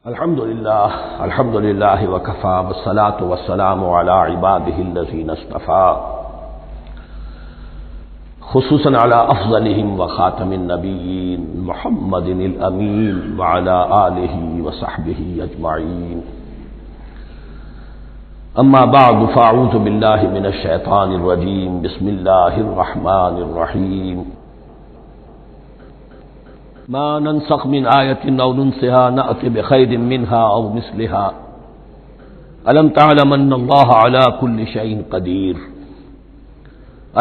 الحمد للہ وکفى والصلاة والسلام علی عباده الذین اصطفى خصوصا علی افضلهم وخاتم النبیین محمد الامین وعلی آلہ وصحبہ اجمعین اما بعد فاعوذ باللہ من الشیطان الرجیم بسم اللہ الرحمن الرحیم ما ننسخ من آیت او ننسها نأت بخیر منها او مثلها الم تعلم ان اللہ علی کل شیء قدیر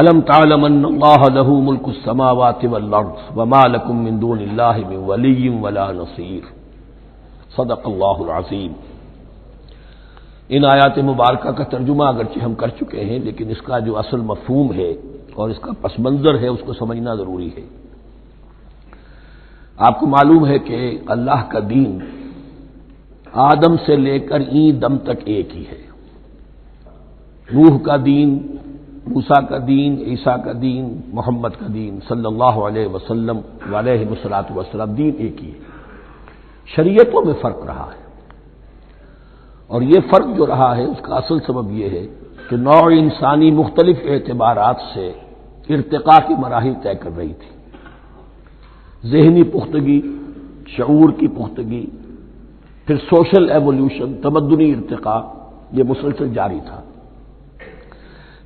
الم تعلم ان اللہ له ملک السماوات والارض وما لکم من دون اللہ من ولی ولا نصیر صدق اللہ العظیم۔ ان آیات مبارکہ کا ترجمہ اگرچہ ہم کر چکے ہیں، لیکن اس کا جو اصل مفہوم ہے اور اس کا پس منظر ہے اس کو سمجھنا ضروری ہے۔ آپ کو معلوم ہے کہ اللہ کا دین آدم سے لے کر این دم تک ایک ہی ہے۔ نوح کا دین، موسیٰ کا دین، عیسیٰ کا دین، محمد کا دین صلی اللہ علیہ وسلم علیہ الصلوۃ والسلام، دین ایک ہی ہے۔ شریعتوں میں فرق رہا ہے، اور یہ فرق جو رہا ہے اس کا اصل سبب یہ ہے کہ نوع انسانی مختلف اعتبارات سے ارتقاء کی مراحل طے کر رہی تھی۔ ذہنی پختگی، شعور کی پختگی، پھر سوشل ایولیوشن، تمدنی ارتقاء، یہ مسلسل جاری تھا۔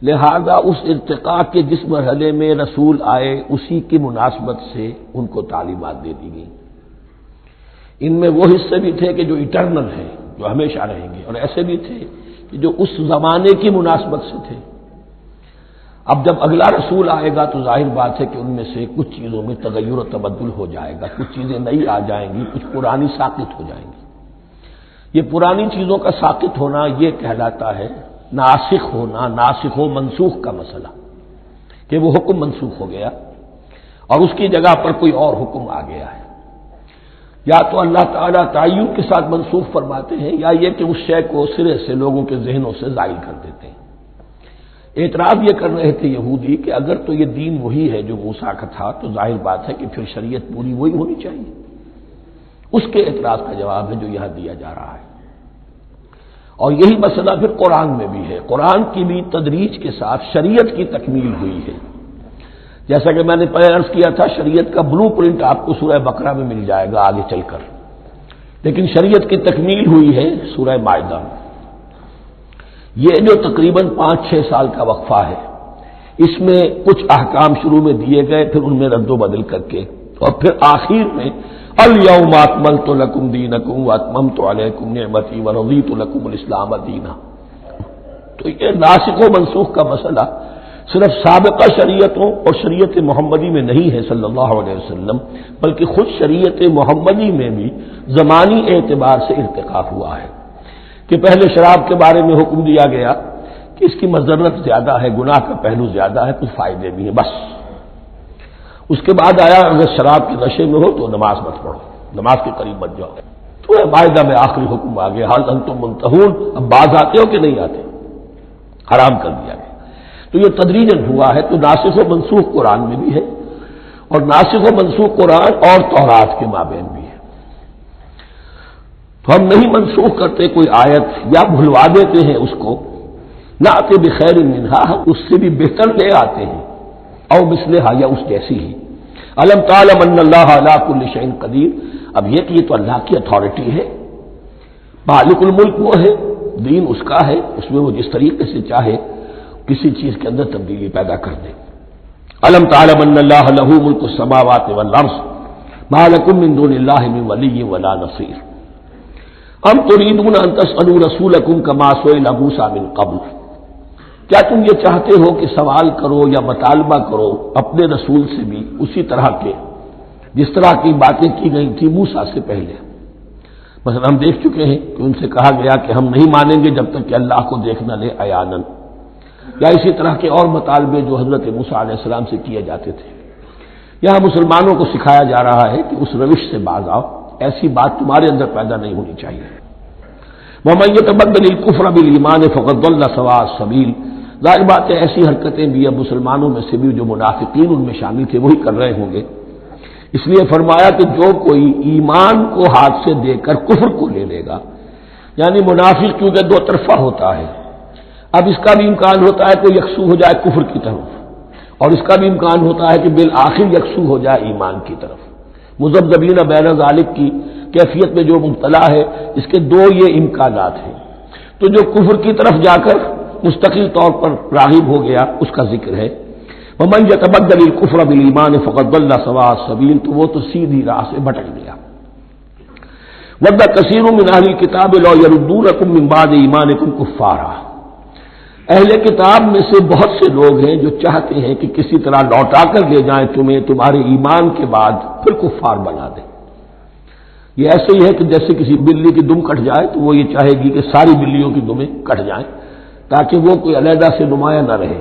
لہذا اس ارتقاء کے جس مرحلے میں رسول آئے اسی کی مناسبت سے ان کو تعلیمات دے دی گئی۔ ان میں وہ حصے بھی تھے کہ جو ایٹرنل ہیں، جو ہمیشہ رہیں گے، اور ایسے بھی تھے کہ جو اس زمانے کی مناسبت سے تھے۔ اب جب اگلا رسول آئے گا تو ظاہر بات ہے کہ ان میں سے کچھ چیزوں میں تغیر و تبدل ہو جائے گا، کچھ چیزیں نئی آ جائیں گی، کچھ پرانی ساقط ہو جائیں گی۔ یہ پرانی چیزوں کا ساقط ہونا یہ کہلاتا ہے ناسخ ہونا، ناسخ و منسوخ کا مسئلہ، کہ وہ حکم منسوخ ہو گیا اور اس کی جگہ پر کوئی اور حکم آ گیا ہے۔ یا تو اللہ تعالیٰ تعین کے ساتھ منسوخ فرماتے ہیں، یا یہ کہ اس شے کو سرے سے لوگوں کے ذہنوں سے زائل کر دیتے ہیں۔ اعتراض یہ کر رہے تھے یہودی کہ اگر تو یہ دین وہی ہے جو موسیٰ کا تھا تو ظاہر بات ہے کہ پھر شریعت پوری وہی ہونی چاہیے۔ اس کے اعتراض کا جواب ہے جو یہاں دیا جا رہا ہے، اور یہی مسئلہ پھر قرآن میں بھی ہے۔ قرآن کی بھی تدریج کے ساتھ شریعت کی تکمیل ہوئی ہے۔ جیسا کہ میں نے پہلے عرض کیا تھا، شریعت کا بلو پرنٹ آپ کو سورہ بقرہ میں مل جائے گا آگے چل کر، لیکن شریعت کی تکمیل ہوئی ہے سورہ مائدہ میں۔ یہ جو تقریباً 5-6 سال کا وقفہ ہے، اس میں کچھ احکام شروع میں دیے گئے، پھر ان میں رد و بدل کر کے، اور پھر آخر میں الیوم اکملت لکم دینکم واتممت علیکم نعمتی ورضیت لکم الاسلام دینا۔ تو یہ ناسخ و منسوخ کا مسئلہ صرف سابقہ شریعتوں اور شریعت محمدی میں نہیں ہے صلی اللہ علیہ وسلم، بلکہ خود شریعت محمدی میں بھی زمانی اعتبار سے ارتقا ہوا ہے کہ پہلے شراب کے بارے میں حکم دیا گیا کہ اس کی مضرت زیادہ ہے، گناہ کا پہلو زیادہ ہے، کچھ فائدے بھی ہیں بس۔ اس کے بعد آیا اگر شراب کے نشے میں ہو تو نماز مت پڑھو، نماز کے قریب مت جاؤ۔ تو مائدہ میں آخری حکم آ گیا، حال انتم منتہون، اب باز آتے ہو کہ نہیں آتے، حرام کر دیا گیا۔ تو یہ تدریجاً ہوا ہے۔ تو ناسخ و منسوخ قرآن میں بھی ہے، اور ناسخ و منسوخ قرآن اور تورات کے مابین بھی ہے۔ تو ہم نہیں منسوخ کرتے کوئی آیت یا بھلوا دیتے ہیں اس کو، نہ آتے بخیر منہا، ہم اس سے بھی بہتر لے آتے ہیں، او مثلہا، یا اس جیسی ہی۔ علم تعلم ان اللہ علی کل شیء قدیر، اب یہ کہ یہ تو اللہ کی اتھارٹی ہے، مالک الملک وہ ہے، دین اس کا ہے، اس میں وہ جس طریقے سے چاہے کسی چیز کے اندر تبدیلی پیدا کر دے۔ علم تعلم ان اللہ لہ ملک السماوات والارض ما لکم من دون اللہ من ولی ولا نصیر ام تريدون ان تسألوا رسولكم كما سئل موسى من قبل، کیا تم یہ چاہتے ہو کہ سوال کرو یا مطالبہ کرو اپنے رسول سے بھی اسی طرح کے جس طرح کی باتیں کی گئی تھی موسیٰ سے پہلے؟ مثلا ہم دیکھ چکے ہیں کہ ان سے کہا گیا کہ ہم نہیں مانیں گے جب تک کہ اللہ کو دیکھ نہ لے عیاناً، یا اسی طرح کے اور مطالبے جو حضرت موسیٰ علیہ السلام سے کیے جاتے تھے۔ یہاں مسلمانوں کو سکھایا جا رہا ہے کہ اس روش سے باز آؤ، ایسی بات تمہارے اندر پیدا نہیں ہونی چاہیے۔ وَمَن يَتَبَدَّلِ الْكُفْرَ بِالْإِيمَانِ فَقَدْ ضَلَّ سَوَاءَ السَّبِيلِ، ظاہر بات ہے ایسی حرکتیں بھی اب مسلمانوں میں سے بھی جو منافقین ان میں شامل تھے وہی کر رہے ہوں گے اس لیے فرمایا کہ جو کوئی ایمان کو ہاتھ سے دے کر کفر کو لے لے گا، یعنی منافق کیونکہ دو طرفہ ہوتا ہے، اب اس کا بھی امکان ہوتا ہے کہ یکسو ہو جائے کفر کی طرف، اور اس کا بھی امکان ہوتا ہے کہ بالآخر یکسو ہو جائے ایمان کی طرف۔ مذبذبین بین ذالک کی کیفیت میں جو مبتلا ہے، اس کے دو یہ امکانات ہیں۔ تو جو کفر کی طرف جا کر مستقل طور پر راغب ہو گیا اس کا ذکر ہے، ومن یتبدل الکفر بالایمان فقد ضل سواء السبیل، تو وہ تو سیدھی راہ سے بھٹک گیا۔ ود کثیر من اہل الکتاب لو یردونکم من بعد ایمانکم کفارا، اہل کتاب میں سے بہت سے لوگ ہیں جو چاہتے ہیں کہ کسی طرح لوٹا کر لے جائیں تمہیں تمہارے ایمان کے بعد پھر کفار بنا دیں۔ یہ ایسے ہی ہے کہ جیسے کسی بلی کی دم کٹ جائے تو وہ یہ چاہے گی کہ ساری بلیوں کی دمیں کٹ جائیں تاکہ وہ کوئی علیحدہ سے نمایاں نہ رہے۔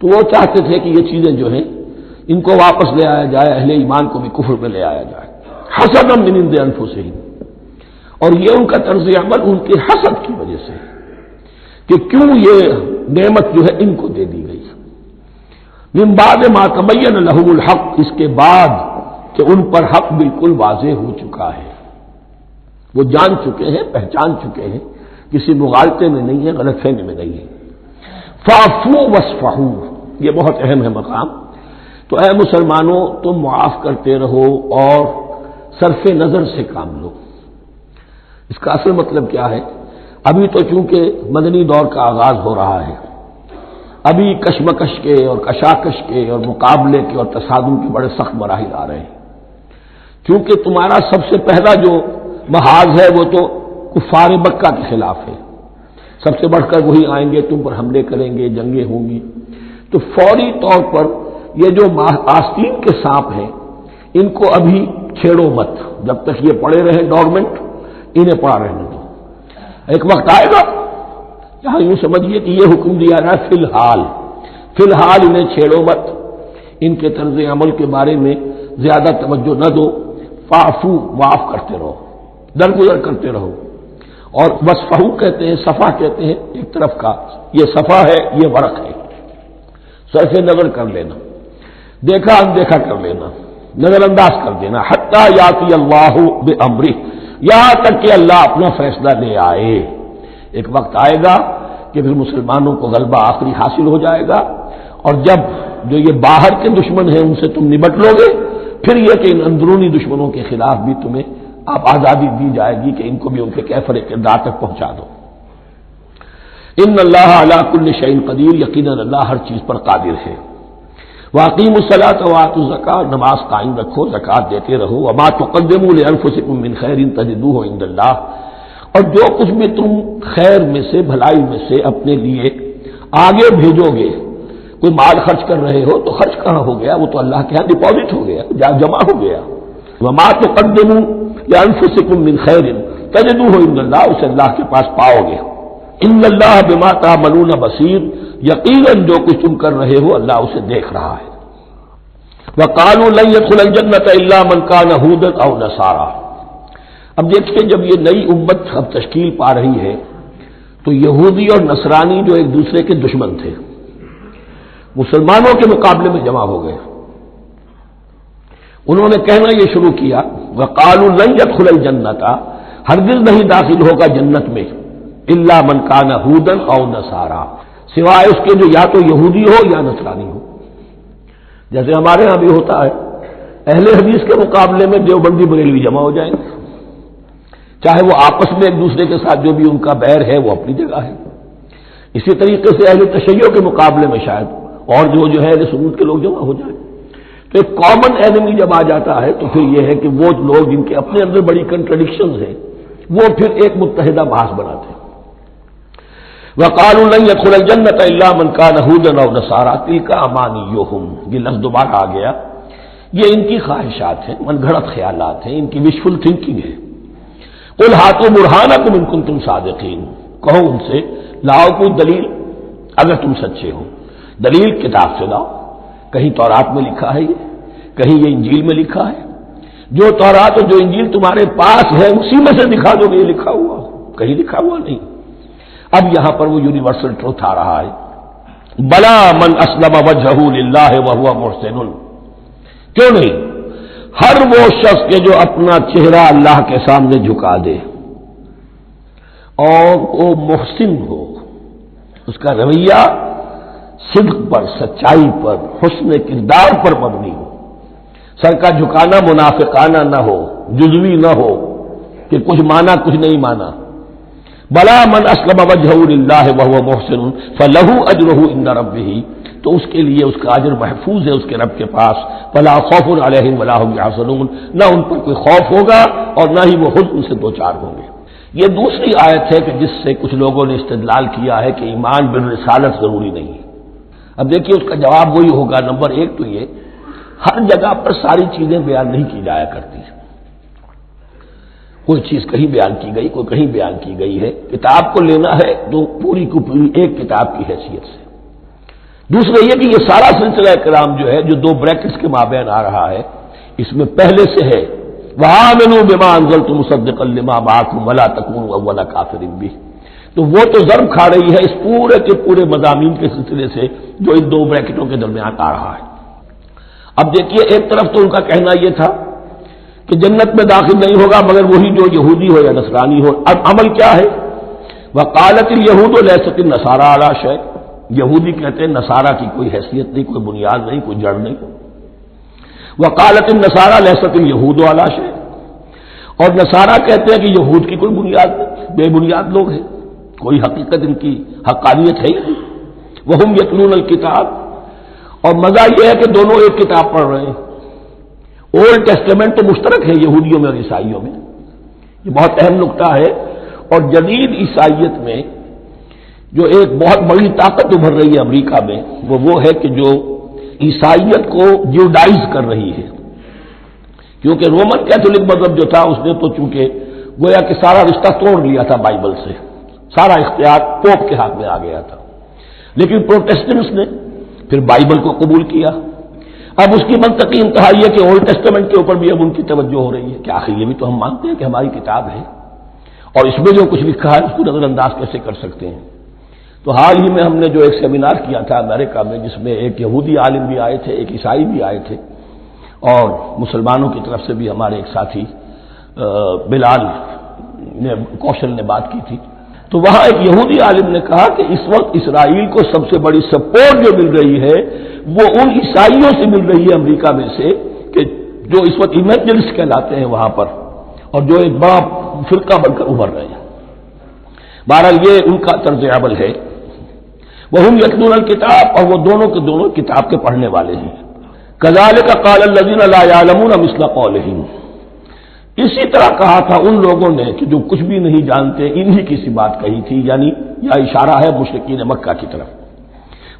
تو وہ چاہتے تھے کہ یہ چیزیں جو ہیں ان کو واپس لے آیا جائے، اہل ایمان کو بھی کفر میں لے آیا جائے، حسدا من عند انفسہم، اور یہ ان کا طرز عمل ان کے حسد کی وجہ سے کہ کیوں یہ نعمت جو ہے ان کو دے دی گئی۔ من بعد ما تبین لهم الحق، اس کے بعد کہ ان پر حق بالکل واضح ہو چکا ہے، وہ جان چکے ہیں، پہچان چکے ہیں، کسی مغالطے میں نہیں ہے، غلط فہمی میں نہیں ہے۔ فاعفوا واصفحوا، یہ بہت اہم ہے مقام۔ تو اے مسلمانوں تم معاف کرتے رہو اور صرف نظر سے کام لو۔ اس کا اصل مطلب کیا ہے؟ ابھی تو چونکہ مدنی دور کا آغاز ہو رہا ہے، ابھی کشمکش کے اور کشاکش کے اور مقابلے کے اور تصادم کے بڑے سخت مراحل آ رہے ہیں۔ کیونکہ تمہارا سب سے پہلا جو محاذ ہے وہ تو کفار مکہ کے خلاف ہے، سب سے بڑھ کر وہی آئیں گے، تم پر حملے کریں گے، جنگیں ہوں گی۔ تو فوری طور پر یہ جو آستین کے سانپ ہیں ان کو ابھی چھیڑو مت، جب تک یہ پڑے رہیں ڈورمنٹ، انہیں پڑا رہنے دو۔ ایک وقت آئے گا یہاں یوں سمجھیے کہ یہ حکم دیا رہا ہے فی الحال انہیں چھیڑو مت، ان کے طرز عمل کے بارے میں زیادہ توجہ نہ دو، فاعفو، معاف کرتے رہو، درگزر کرتے رہو۔ اور وصفحو کہتے ہیں، صفا کہتے ہیں ایک طرف کا، یہ صفا ہے، یہ ورق ہے، صرف نظر کر لینا، دیکھا اندیکھا کر لینا، نظر انداز کر دینا، حتی یاتی اللہ بامرہ، یہاں تک کہ اللہ اپنا فیصلہ لے آئے۔ ایک وقت آئے گا کہ پھر مسلمانوں کو غلبہ آخری حاصل ہو جائے گا، اور جب جو یہ باہر کے دشمن ہیں ان سے تم نمٹ لو گے، پھر یہ کہ ان اندرونی دشمنوں کے خلاف بھی تمہیں اب آزادی دی جائے گی کہ ان کو بھی ان کے کیفر کردار تک پہنچا دو۔ ان اللہ علی کل شیء قدیر، یقیناً اللہ ہر چیز پر قادر ہے۔ واقیموا الصلاۃ وآتوا الزکاۃ، نماز قائم رکھو، زکوٰۃ دیتے رہو۔ وما تقدموا لانفسکم من خیر تجدوہ عند اللہ، اور جو کچھ بھی تم خیر میں سے، بھلائی میں سے اپنے لیے آگے بھیجو گے، کوئی مال خرچ کر رہے ہو تو خرچ کہاں ہو گیا؟ وہ تو اللہ کے ہاں ڈپازٹ ہو گیا، جمع ہو گیا۔ وما تقدموا لانفسکم من خیر تجدوہ عند اللہ، اسے اللہ کے پاس پاؤ گے۔ ان اللہ بما تعملون بصیر، یقیناً جو کچھ تم کر رہے ہو اللہ اسے دیکھ رہا ہے۔ وقالوا لن يدخل الجنة الا من كان هودا او نصارى، اب دیکھیں جب یہ نئی امت اب تشکیل پا رہی ہے تو یہودی اور نصرانی جو ایک دوسرے کے دشمن تھے مسلمانوں کے مقابلے میں جمع ہو گئے، انہوں نے کہنا یہ شروع کیا وقالوا لن يدخل الجنة، ہرگز نہیں داخل ہوگا جنت میں الا من كان هودا او نصارى، سوائے اس کے جو یا تو یہودی ہو یا نصرانی ہو۔ جیسے ہمارے ہاں بھی ہوتا ہے، اہل حدیث کے مقابلے میں دیوبندی بریلوی جمع ہو جائیں گے، چاہے وہ آپس میں ایک دوسرے کے ساتھ جو بھی ان کا بیر ہے وہ اپنی جگہ ہے۔ اسی طریقے سے اہل تشیع کے مقابلے میں شاید اور جو ہے اہل سنت کے لوگ جمع ہو جائیں۔ تو ایک کامن اینمی جب آ جاتا ہے تو پھر یہ ہے کہ وہ لوگ جن کے اپنے اندر بڑی کنٹرڈکشنز ہیں وہ پھر ایک متحدہ بحث بناتے ہیں۔ وقالوا لن يدخل الجنة الا من كان هودا او نصارى تلك امانيهم، یہ لفظ دوبارہ آ گیا، یہ ان کی خواہشات ہیں، من گھڑت خیالات ہیں، ان کی وشفل تھنکنگ ہے۔ قل ہاتوا برہانکم ان کنتم صادقین، کہو ان سے لاؤ کوئی دلیل اگر تم سچے ہو، دلیل کتاب سے لاؤ، کہیں تورات میں لکھا ہے یہ، کہیں یہ انجیل میں لکھا ہے، جو تورات اور جو انجیل تمہارے پاس ہے اسی میں سے دکھا دو کہ یہ لکھا ہوا، کہیں لکھا ہوا نہیں۔ اب یہاں پر وہ یونیورسل ٹروتھ آ رہا ہے، بلا من اسلم وجہہ للہ وہو محسن، کیوں نہیں؟ ہر وہ شخص کے جو اپنا چہرہ اللہ کے سامنے جھکا دے اور وہ محسن ہو، اس کا رویہ صدق پر، سچائی پر، حسن کردار پر مبنی ہو، سر کا جھکانا منافقانہ نہ ہو، جزوی نہ ہو کہ کچھ مانا کچھ نہیں مانا۔ بلا من اسلم وجهه لله وهو محسن فله اجره عند ربه، تو اس کے لیے اس کا اجر محفوظ ہے اس کے رب کے پاس۔ فلا خوف علیہم ولا هم يحزنون، نہ ان پر کوئی خوف ہوگا اور نہ ہی وہ حزن سے دوچار ہوں گے۔ یہ دوسری آیت ہے کہ جس سے کچھ لوگوں نے استدلال کیا ہے کہ ایمان بالرسالت ضروری نہیں ہے۔ اب دیکھیے اس کا جواب وہی ہوگا، نمبر ایک تو یہ ہر جگہ پر ساری چیزیں بیان نہیں کی جایا کرتی، کوئی چیز کہیں بیان کی گئی، کوئی کہیں بیان کی گئی ہے۔ کتاب کو لینا ہے تو پوری کو پوری ایک کتاب کی حیثیت سے۔ دوسرا یہ کہ یہ سارا سلسلہ کرام جو ہے، جو دو بریکٹس کے مابین آ رہا ہے، اس میں پہلے سے ہے وَآمِنُوا بِمَا أَنزَلْتُ مُصَدِّقًا لِمَا مَعَكُمْ وَلَا تَكُونُوا أَوَّلَ كَافِرٍ بِهِ، تو وہ تو ضرب کھا رہی ہے اس پورے کے پورے مضامین کے سلسلے سے جو ان دو بریکٹوں کے درمیان آ رہا ہے۔ اب دیکھیے ایک طرف تو ان کا کہنا یہ تھا کہ جنت میں داخل نہیں ہوگا مگر وہی جو یہودی ہو یا نصرانی ہو۔ اب عمل کیا ہے؟ وقالت اليہود لیست النصارى علی شیء، یہودی کہتے ہیں نصارہ کی کوئی حیثیت نہیں، کوئی بنیاد نہیں، کوئی جڑ نہیں۔ وقالت النصارى لیست اليہود علی شیء، اور نصارہ کہتے ہیں کہ یہود کی کوئی بنیاد نہیں، بے بنیاد لوگ ہیں، کوئی حقیقت ان کی حقانیت ہے ہی نہیں۔ وہم یتلون الکتاب، اور مزہ یہ ہے کہ دونوں ایک کتاب پڑھ رہے ہیں۔ اولڈ ٹیسٹمنٹ تو مشترک ہے یہودیوں میں اور عیسائیوں میں، یہ بہت اہم نقطہ ہے۔ اور جدید عیسائیت میں جو ایک بہت بڑی طاقت ابھر رہی ہے امریکہ میں، وہ ہے کہ جو عیسائیت کو جیوڈائز کر رہی ہے، کیونکہ رومن کیتھولک مذہب جو تھا اس نے تو چونکہ گویا کہ سارا رشتہ توڑ لیا تھا بائبل سے، سارا اختیار پوپ کے ہاتھ میں آ گیا تھا، لیکن پروٹیسٹنٹس نے پھر بائبل کو قبول کیا۔ اب اس کی منطقی انتہا یہ کہ اولڈ ٹیسٹمنٹ کے اوپر بھی اب ان کی توجہ ہو رہی ہے کہ آخر یہ بھی تو ہم مانتے ہیں کہ ہماری کتاب ہے اور اس میں جو کچھ لکھا ہے اس کو نظر انداز کیسے کر سکتے ہیں۔ تو حال ہی میں ہم نے جو ایک سیمینار کیا تھا امریکہ میں، جس میں ایک یہودی عالم بھی آئے تھے، ایک عیسائی بھی آئے تھے، اور مسلمانوں کی طرف سے بھی ہمارے ایک ساتھی بلال کوشل نے بات کی تھی، تو وہاں ایک یہودی عالم نے کہا کہ اس وقت اسرائیل کو سب سے بڑی سپورٹ جو مل رہی ہے وہ ان عیسائیوں سے مل رہی ہے امریکہ میں سے، کہ جو اس وقت ایونجلسٹ کہلاتے ہیں وہاں پر، اور جو ایک بڑا فرقہ بن کر ابھر رہے ہیں۔ بہرحال یہ ان کا طرز عمل ہے۔ وہم یتلون الکتاب، اور وہ دونوں کے دونوں کتاب کے پڑھنے والے ہیں۔ کذالک قال الذین لا یعلمون مثل قولہم، اسی طرح کہا تھا ان لوگوں نے کہ جو کچھ بھی نہیں جانتے، انہی کی سی بات کہی تھی، یعنی یہ اشارہ ہے مشرکین مکہ کی طرف۔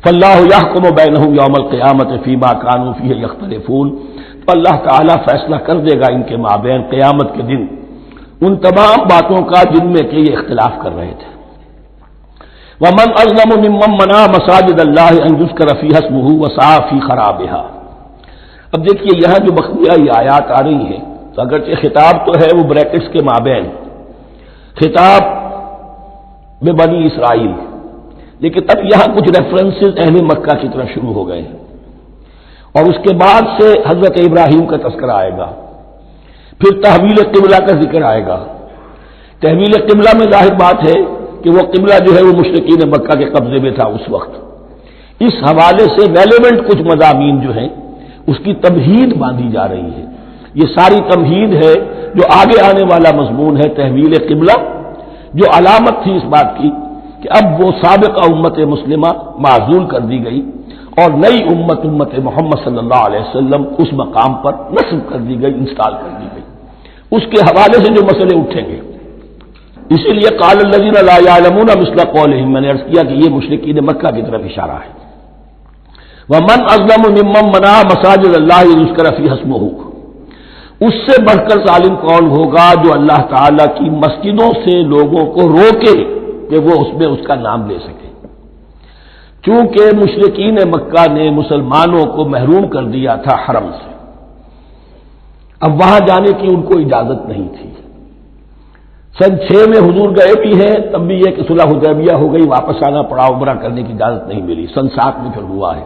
فاللہ یحکم بینہم یوم القیامۃ فیما کانوا فیہ یختلفون، تو اللہ تعالیٰ فیصلہ کر دے گا ان کے مابین قیامت کے دن ان تمام باتوں کا جن میں کہ یہ اختلاف کر رہے تھے۔ ومن اظلم ممن منع مساجد اللہ ان یذکر فیہا اسمہ وسعی فی خرابہا۔ اب دیکھیے یہاں جو بخیہ یہ آیات آ رہی ہیں، تو اگرچہ خطاب تو ہے وہ بریکٹس کے مابین، خطاب میں بنی اسرائیل، لیکن اب یہاں کچھ ریفرنسز اہل مکہ کی طرف شروع ہو گئے ہیں، اور اس کے بعد سے حضرت ابراہیم کا تذکرہ آئے گا، پھر تحویل قبلہ کا ذکر آئے گا۔ تحویل قبلہ میں ظاہر بات ہے کہ وہ قبلہ جو ہے وہ مشرکین مکہ کے قبضے میں تھا اس وقت، اس حوالے سے ریلیونٹ کچھ مضامین جو ہیں اس کی تمہید باندھی جا رہی ہے۔ یہ ساری تمہید ہے جو آگے آنے والا مضمون ہے تحویل قبلہ، جو علامت تھی اس بات کی کہ اب وہ سابقہ امت مسلمہ معزول کر دی گئی اور نئی امت محمد صلی اللہ علیہ وسلم اس مقام پر نصب کر دی گئی، انسٹال کر دی گئی۔ اس کے حوالے سے جو مسئلے اٹھیں گے، اسی لیے قال الذین لا یعلمون مثل قولہم، میں نے عرض کیا کہ یہ مشرکین مکہ کی طرف اشارہ ہے۔ ومن اظلم ممن منع مساجد اللہ یذکر فیہا اسمہ، اس سے بڑھ کر ظالم کون ہوگا جو اللہ تعالی کی مسجدوں سے لوگوں کو روکے کہ وہ اس میں اس کا نام لے سکے۔ چونکہ مشرکین مکہ نے مسلمانوں کو محروم کر دیا تھا حرم سے، اب وہاں جانے کی ان کو اجازت نہیں تھی۔ سن 6 میں حضور گئے بھی ہیں، تب بھی یہ کہ صلح حدیبیہ ہو گئی، واپس آنا پڑا، عمرہ کرنے کی اجازت نہیں ملی، سن 7 میں پھر ہوا ہے۔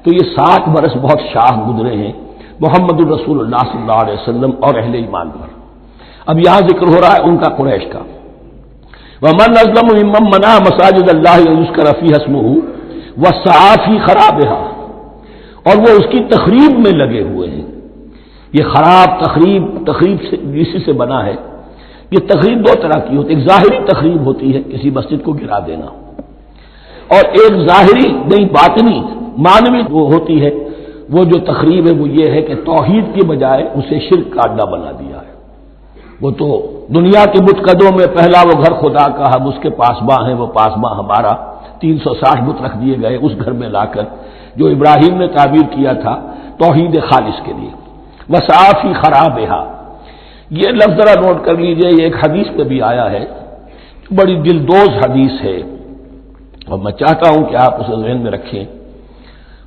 تو یہ 7 برس بہت شاہ گزرے ہیں، محمد الرسول اللہ صلی اللہ علیہ وسلم اور اہل ایمان پر۔ اب یہاں ذکر ہو رہا ہے ان کا، قریش کا۔ وَمَنْ أَظْلَمُ مِمَّنْ مَنَعَ مَسَاجِدَ اللَّهِ أَن يُذْكَرَ فِيهَا اسْمُهُ وَسَعَىٰ فِي خَرَابِهَا، اور وہ اس کی تخریب میں لگے ہوئے ہیں۔ یہ خراب تخریب سے اسی سے بنا ہے۔ یہ تخریب دو طرح کی ہوتی ہے، ایک ظاہری تخریب ہوتی ہے، کسی مسجد کو گرا دینا، اور ایک ظاہری نہیں باطنی معنوی وہ ہوتی ہے۔ وہ جو تخریب ہے وہ یہ ہے کہ توحید کی بجائے اسے شرک کا اڈا بنا دیا ہے۔ وہ تو دنیا کے بت قدوں میں پہلا وہ گھر خدا کا، ہم اس کے پاسباں ہیں، وہ پاسباں ہمارا، 360 بت رکھ دیے گئے اس گھر میں لا کر، جو ابراہیم نے تعبیر کیا تھا توحید خالص کے لیے۔ وَسَعَىٰ فِي خَرَابِهَا، یہ لفظ ذرا نوٹ کر لیجئے، یہ ایک حدیث میں بھی آیا ہے، بڑی دلدوز حدیث ہے، اور میں چاہتا ہوں کہ آپ اسے ذہن میں رکھیں۔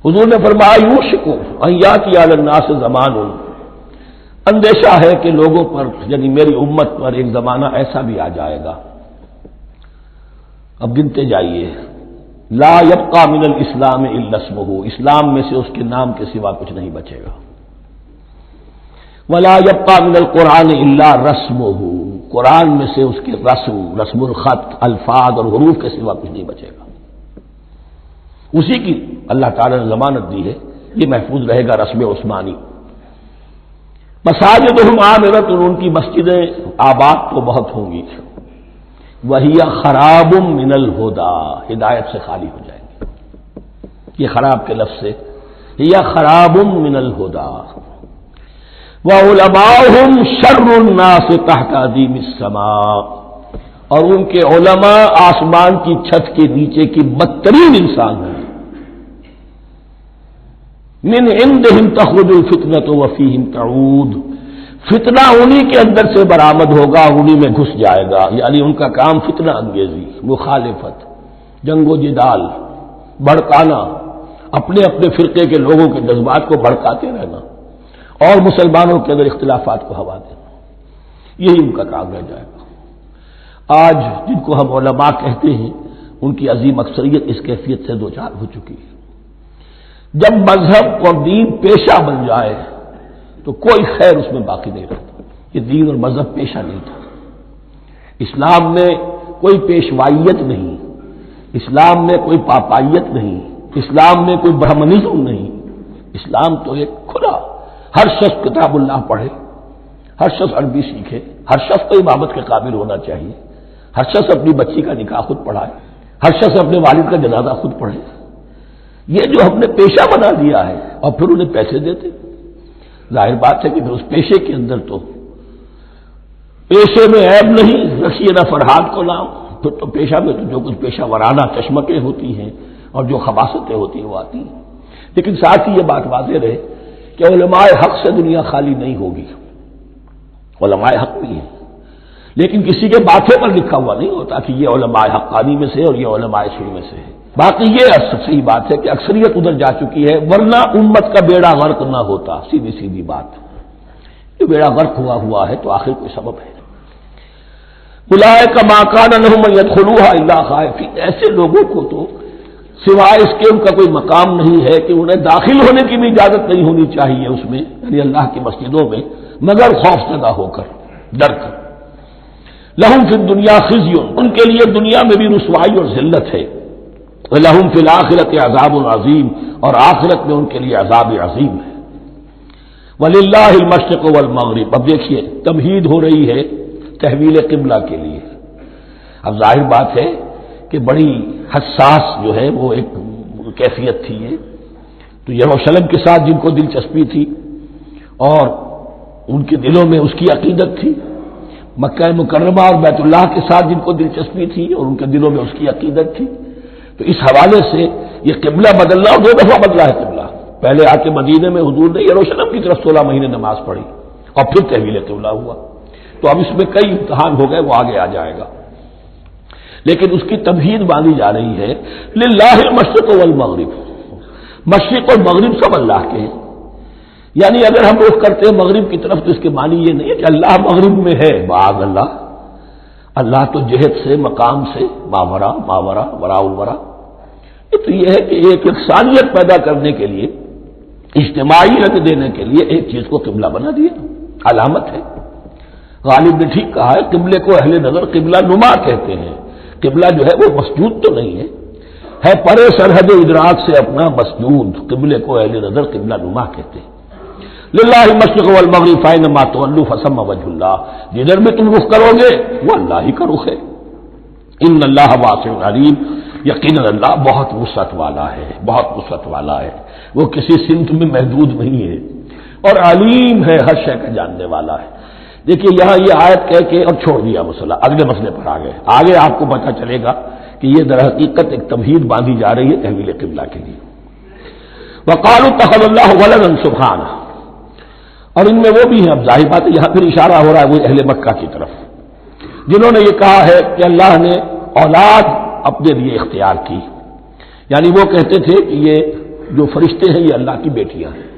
حضور نے فرمایا یوشک ان یاتی علی الناس زمان، اندیشہ ہے کہ لوگوں پر یعنی میری امت پر ایک زمانہ ایسا بھی آ جائے گا، اب گنتے جائیے، لا یبقى من الاسلام الا اسمہ، اسلام میں سے اس کے نام کے سوا کچھ نہیں بچے گا، ولا یبقى من القرآن الا رسمہ، قرآن میں سے اس کے رسم الخط، الفاظ اور حروف کے سوا کچھ نہیں بچے گا، اسی کی اللہ تعالی نے ضمانت دی ہے، یہ محفوظ رہے گا رسم عثمانی۔ مساجدہم عامرۃ، ان کی مسجدیں آباد تو بہت ہوں گی، وہی خراب من الہدی، ہدایت سے خالی ہو جائیں گے، یہ خراب کے لفظ سے، ہی خراب من الہدی، وعلماؤہم شر الناس تحت عظیم السماء، اور ان کے علماء آسمان کی چھت کے نیچے کی بدترین انسان ہیں، من عندہم تخرج الفتنۃ وفیہم تعود، فتنہ انہی کے اندر سے برآمد ہوگا، انہی میں گھس جائے گا، یعنی ان کا کام فتنہ انگیزی، مخالفت، جنگ و جدال، بھڑکانا، اپنے اپنے فرقے کے لوگوں کے جذبات کو بھڑکاتے رہنا اور مسلمانوں کے اندر اختلافات کو ہوا دینا، یہی ان کا کام رہ جائے گا۔ آج جن کو ہم علماء کہتے ہیں ان کی عظیم اکثریت اس کیفیت سے دوچار ہو چکی ہے۔ جب مذہب اور دین پیشہ بن جائے تو کوئی خیر اس میں باقی نہیں رہتا، یہ دین اور مذہب پیشہ نہیں تھا، اسلام میں کوئی پیشوائیت نہیں، اسلام میں کوئی پاپائیت نہیں، اسلام میں کوئی برہمنزم نہیں، اسلام تو ایک کھلا، ہر شخص کتاب اللہ پڑھے، ہر شخص عربی سیکھے، ہر شخص کو امامت کے قابل ہونا چاہیے، ہر شخص اپنی بچی کا نکاح خود پڑھائے، ہر شخص اپنے والد کا جنازہ خود پڑھے، یہ جو ہم نے پیشہ بنا دیا ہے اور پھر انہیں پیسے دیتے، ظاہر بات ہے کہ پھر اس پیشے کے اندر تو پیشے میں عیب نہیں، رکھیے نہ فرحاد کو نام، پھر تو پیشہ میں تو جو کچھ پیشہ ورانہ چشمکیں ہوتی ہیں اور جو خباثتیں ہوتی ہیں وہ آتی ہیں۔ لیکن ساتھ ہی یہ بات واضح رہے کہ علماء حق سے دنیا خالی نہیں ہوگی، علماء حق بھی ہیں، لیکن کسی کے ماتھے پر لکھا ہوا نہیں ہوتا کہ یہ علماء حقانی میں سے اور یہ علماء سوء میں سے ہے۔ باقی یہ صحیح بات ہے کہ اکثریت ادھر جا چکی ہے، ورنہ امت کا بیڑا غرق نہ ہوتا، سیدھی سیدھی بات، یہ بیڑا غرق ہوا ہے تو آخر کوئی سبب ہے۔ اولئک ما کان لہم ان یدخلوها الا خائفین، ایسے لوگوں کو تو سوائے اس کے ان کا کوئی مقام نہیں ہے کہ انہیں داخل ہونے کی بھی اجازت نہیں ہونی چاہیے اس میں، یعنی اللہ کی مسجدوں میں، مگر خوف زدہ ہو کر، ڈر کر۔ لہم فی الدنیا خزی، ان کے لیے دنیا میں بھی رسوائی اور ذلت ہے، وَلَهُمْ فِي الْآخِرَةِ عَذَابٌ عَظِيمٌ، اور آخرت میں ان کے لیے عذاب عظیم ہے۔ وَلِلَّهِ الْمَشْرِقُ وَالْمَغْرِبُ، اب دیکھیے تمہید ہو رہی ہے تحویل قبلہ کے لیے۔ اب ظاہر بات ہے کہ بڑی حساس جو ہے وہ ایک کیفیت تھی یہ، تو یروشلم کے ساتھ جن کو دلچسپی تھی اور ان کے دلوں میں اس کی عقیدت تھی، مکہ مکرمہ اور بیت اللہ کے ساتھ جن کو دلچسپی تھی اور ان کے دلوں میں اس کی عقیدت تھی، تو اس حوالے سے یہ قبلہ بدلنا، اور 2 دفعہ بدلا ہے قبلہ، پہلے آ کے مدینے میں حضور نے یروشلم کی طرف 16 مہینے نماز پڑھی اور پھر تحویل قبلہ ہوا، تو اب اس میں کئی امتحان ہو گئے، وہ آگے آ جائے گا، لیکن اس کی تمہید باندھی جا رہی ہے۔ للہ المشرق والمغرب، مشرق اور مغرب سب اللہ کے ہیں، یعنی اگر ہم رخ کرتے ہیں مغرب کی طرف تو اس کے معنی یہ نہیں ہے کہ اللہ مغرب میں ہے، معاذ اللہ، اللہ تو جہت سے، مقام سے، ماورا وراء الورا، تو یہ ہے کہ ایک یکسانیت پیدا کرنے کے لیے اجتماعی رنگ دینے کے لیے ایک چیز کو قبلہ بنا دیا، علامت ہے۔ غالب نے ٹھیک کہا ہے، قبلے کو اہل نظر قبلہ نما کہتے ہیں۔ قبلہ جو ہے وہ مسجود تو نہیں ہے پرے سرحد ادراک سے اپنا مسجود، قبلے کو اہل نظر قبلہ نما کہتے ہیں۔ للہ المشرق والمغرب فینما تولوا فثم وجہ اللہ، جدھر بھی تم رخ کرو گے وہ اللہ ہی کا رخ ہے۔ ان اللہ واسع علیم، یقیناً اللہ بہت وسعت والا ہے، بہت وسعت والا ہے، وہ کسی سمت میں محدود نہیں ہے، اور علیم ہے، ہر شے کا جاننے والا ہے۔ دیکھیے یہاں یہ آیت کہہ کے اور چھوڑ دیا مسئلہ، اگلے مسئلے پر آ گئے۔ آگے آپ کو پتہ چلے گا کہ یہ در حقیقت ایک تمہید باندھی جا رہی ہے تحویل قبلہ کے لیے۔ وقالوا اتخذ اللہ ولدا سبحانہ، اور ان میں وہ بھی ہیں، اب ظاہر بات ہے یہاں پھر اشارہ ہو رہا ہے وہ اہل مکہ کی طرف، جنہوں نے یہ کہا ہے کہ اللہ نے اولاد اپنے لیے اختیار کی، یعنی وہ کہتے تھے کہ یہ جو فرشتے ہیں یہ اللہ کی بیٹیاں ہیں،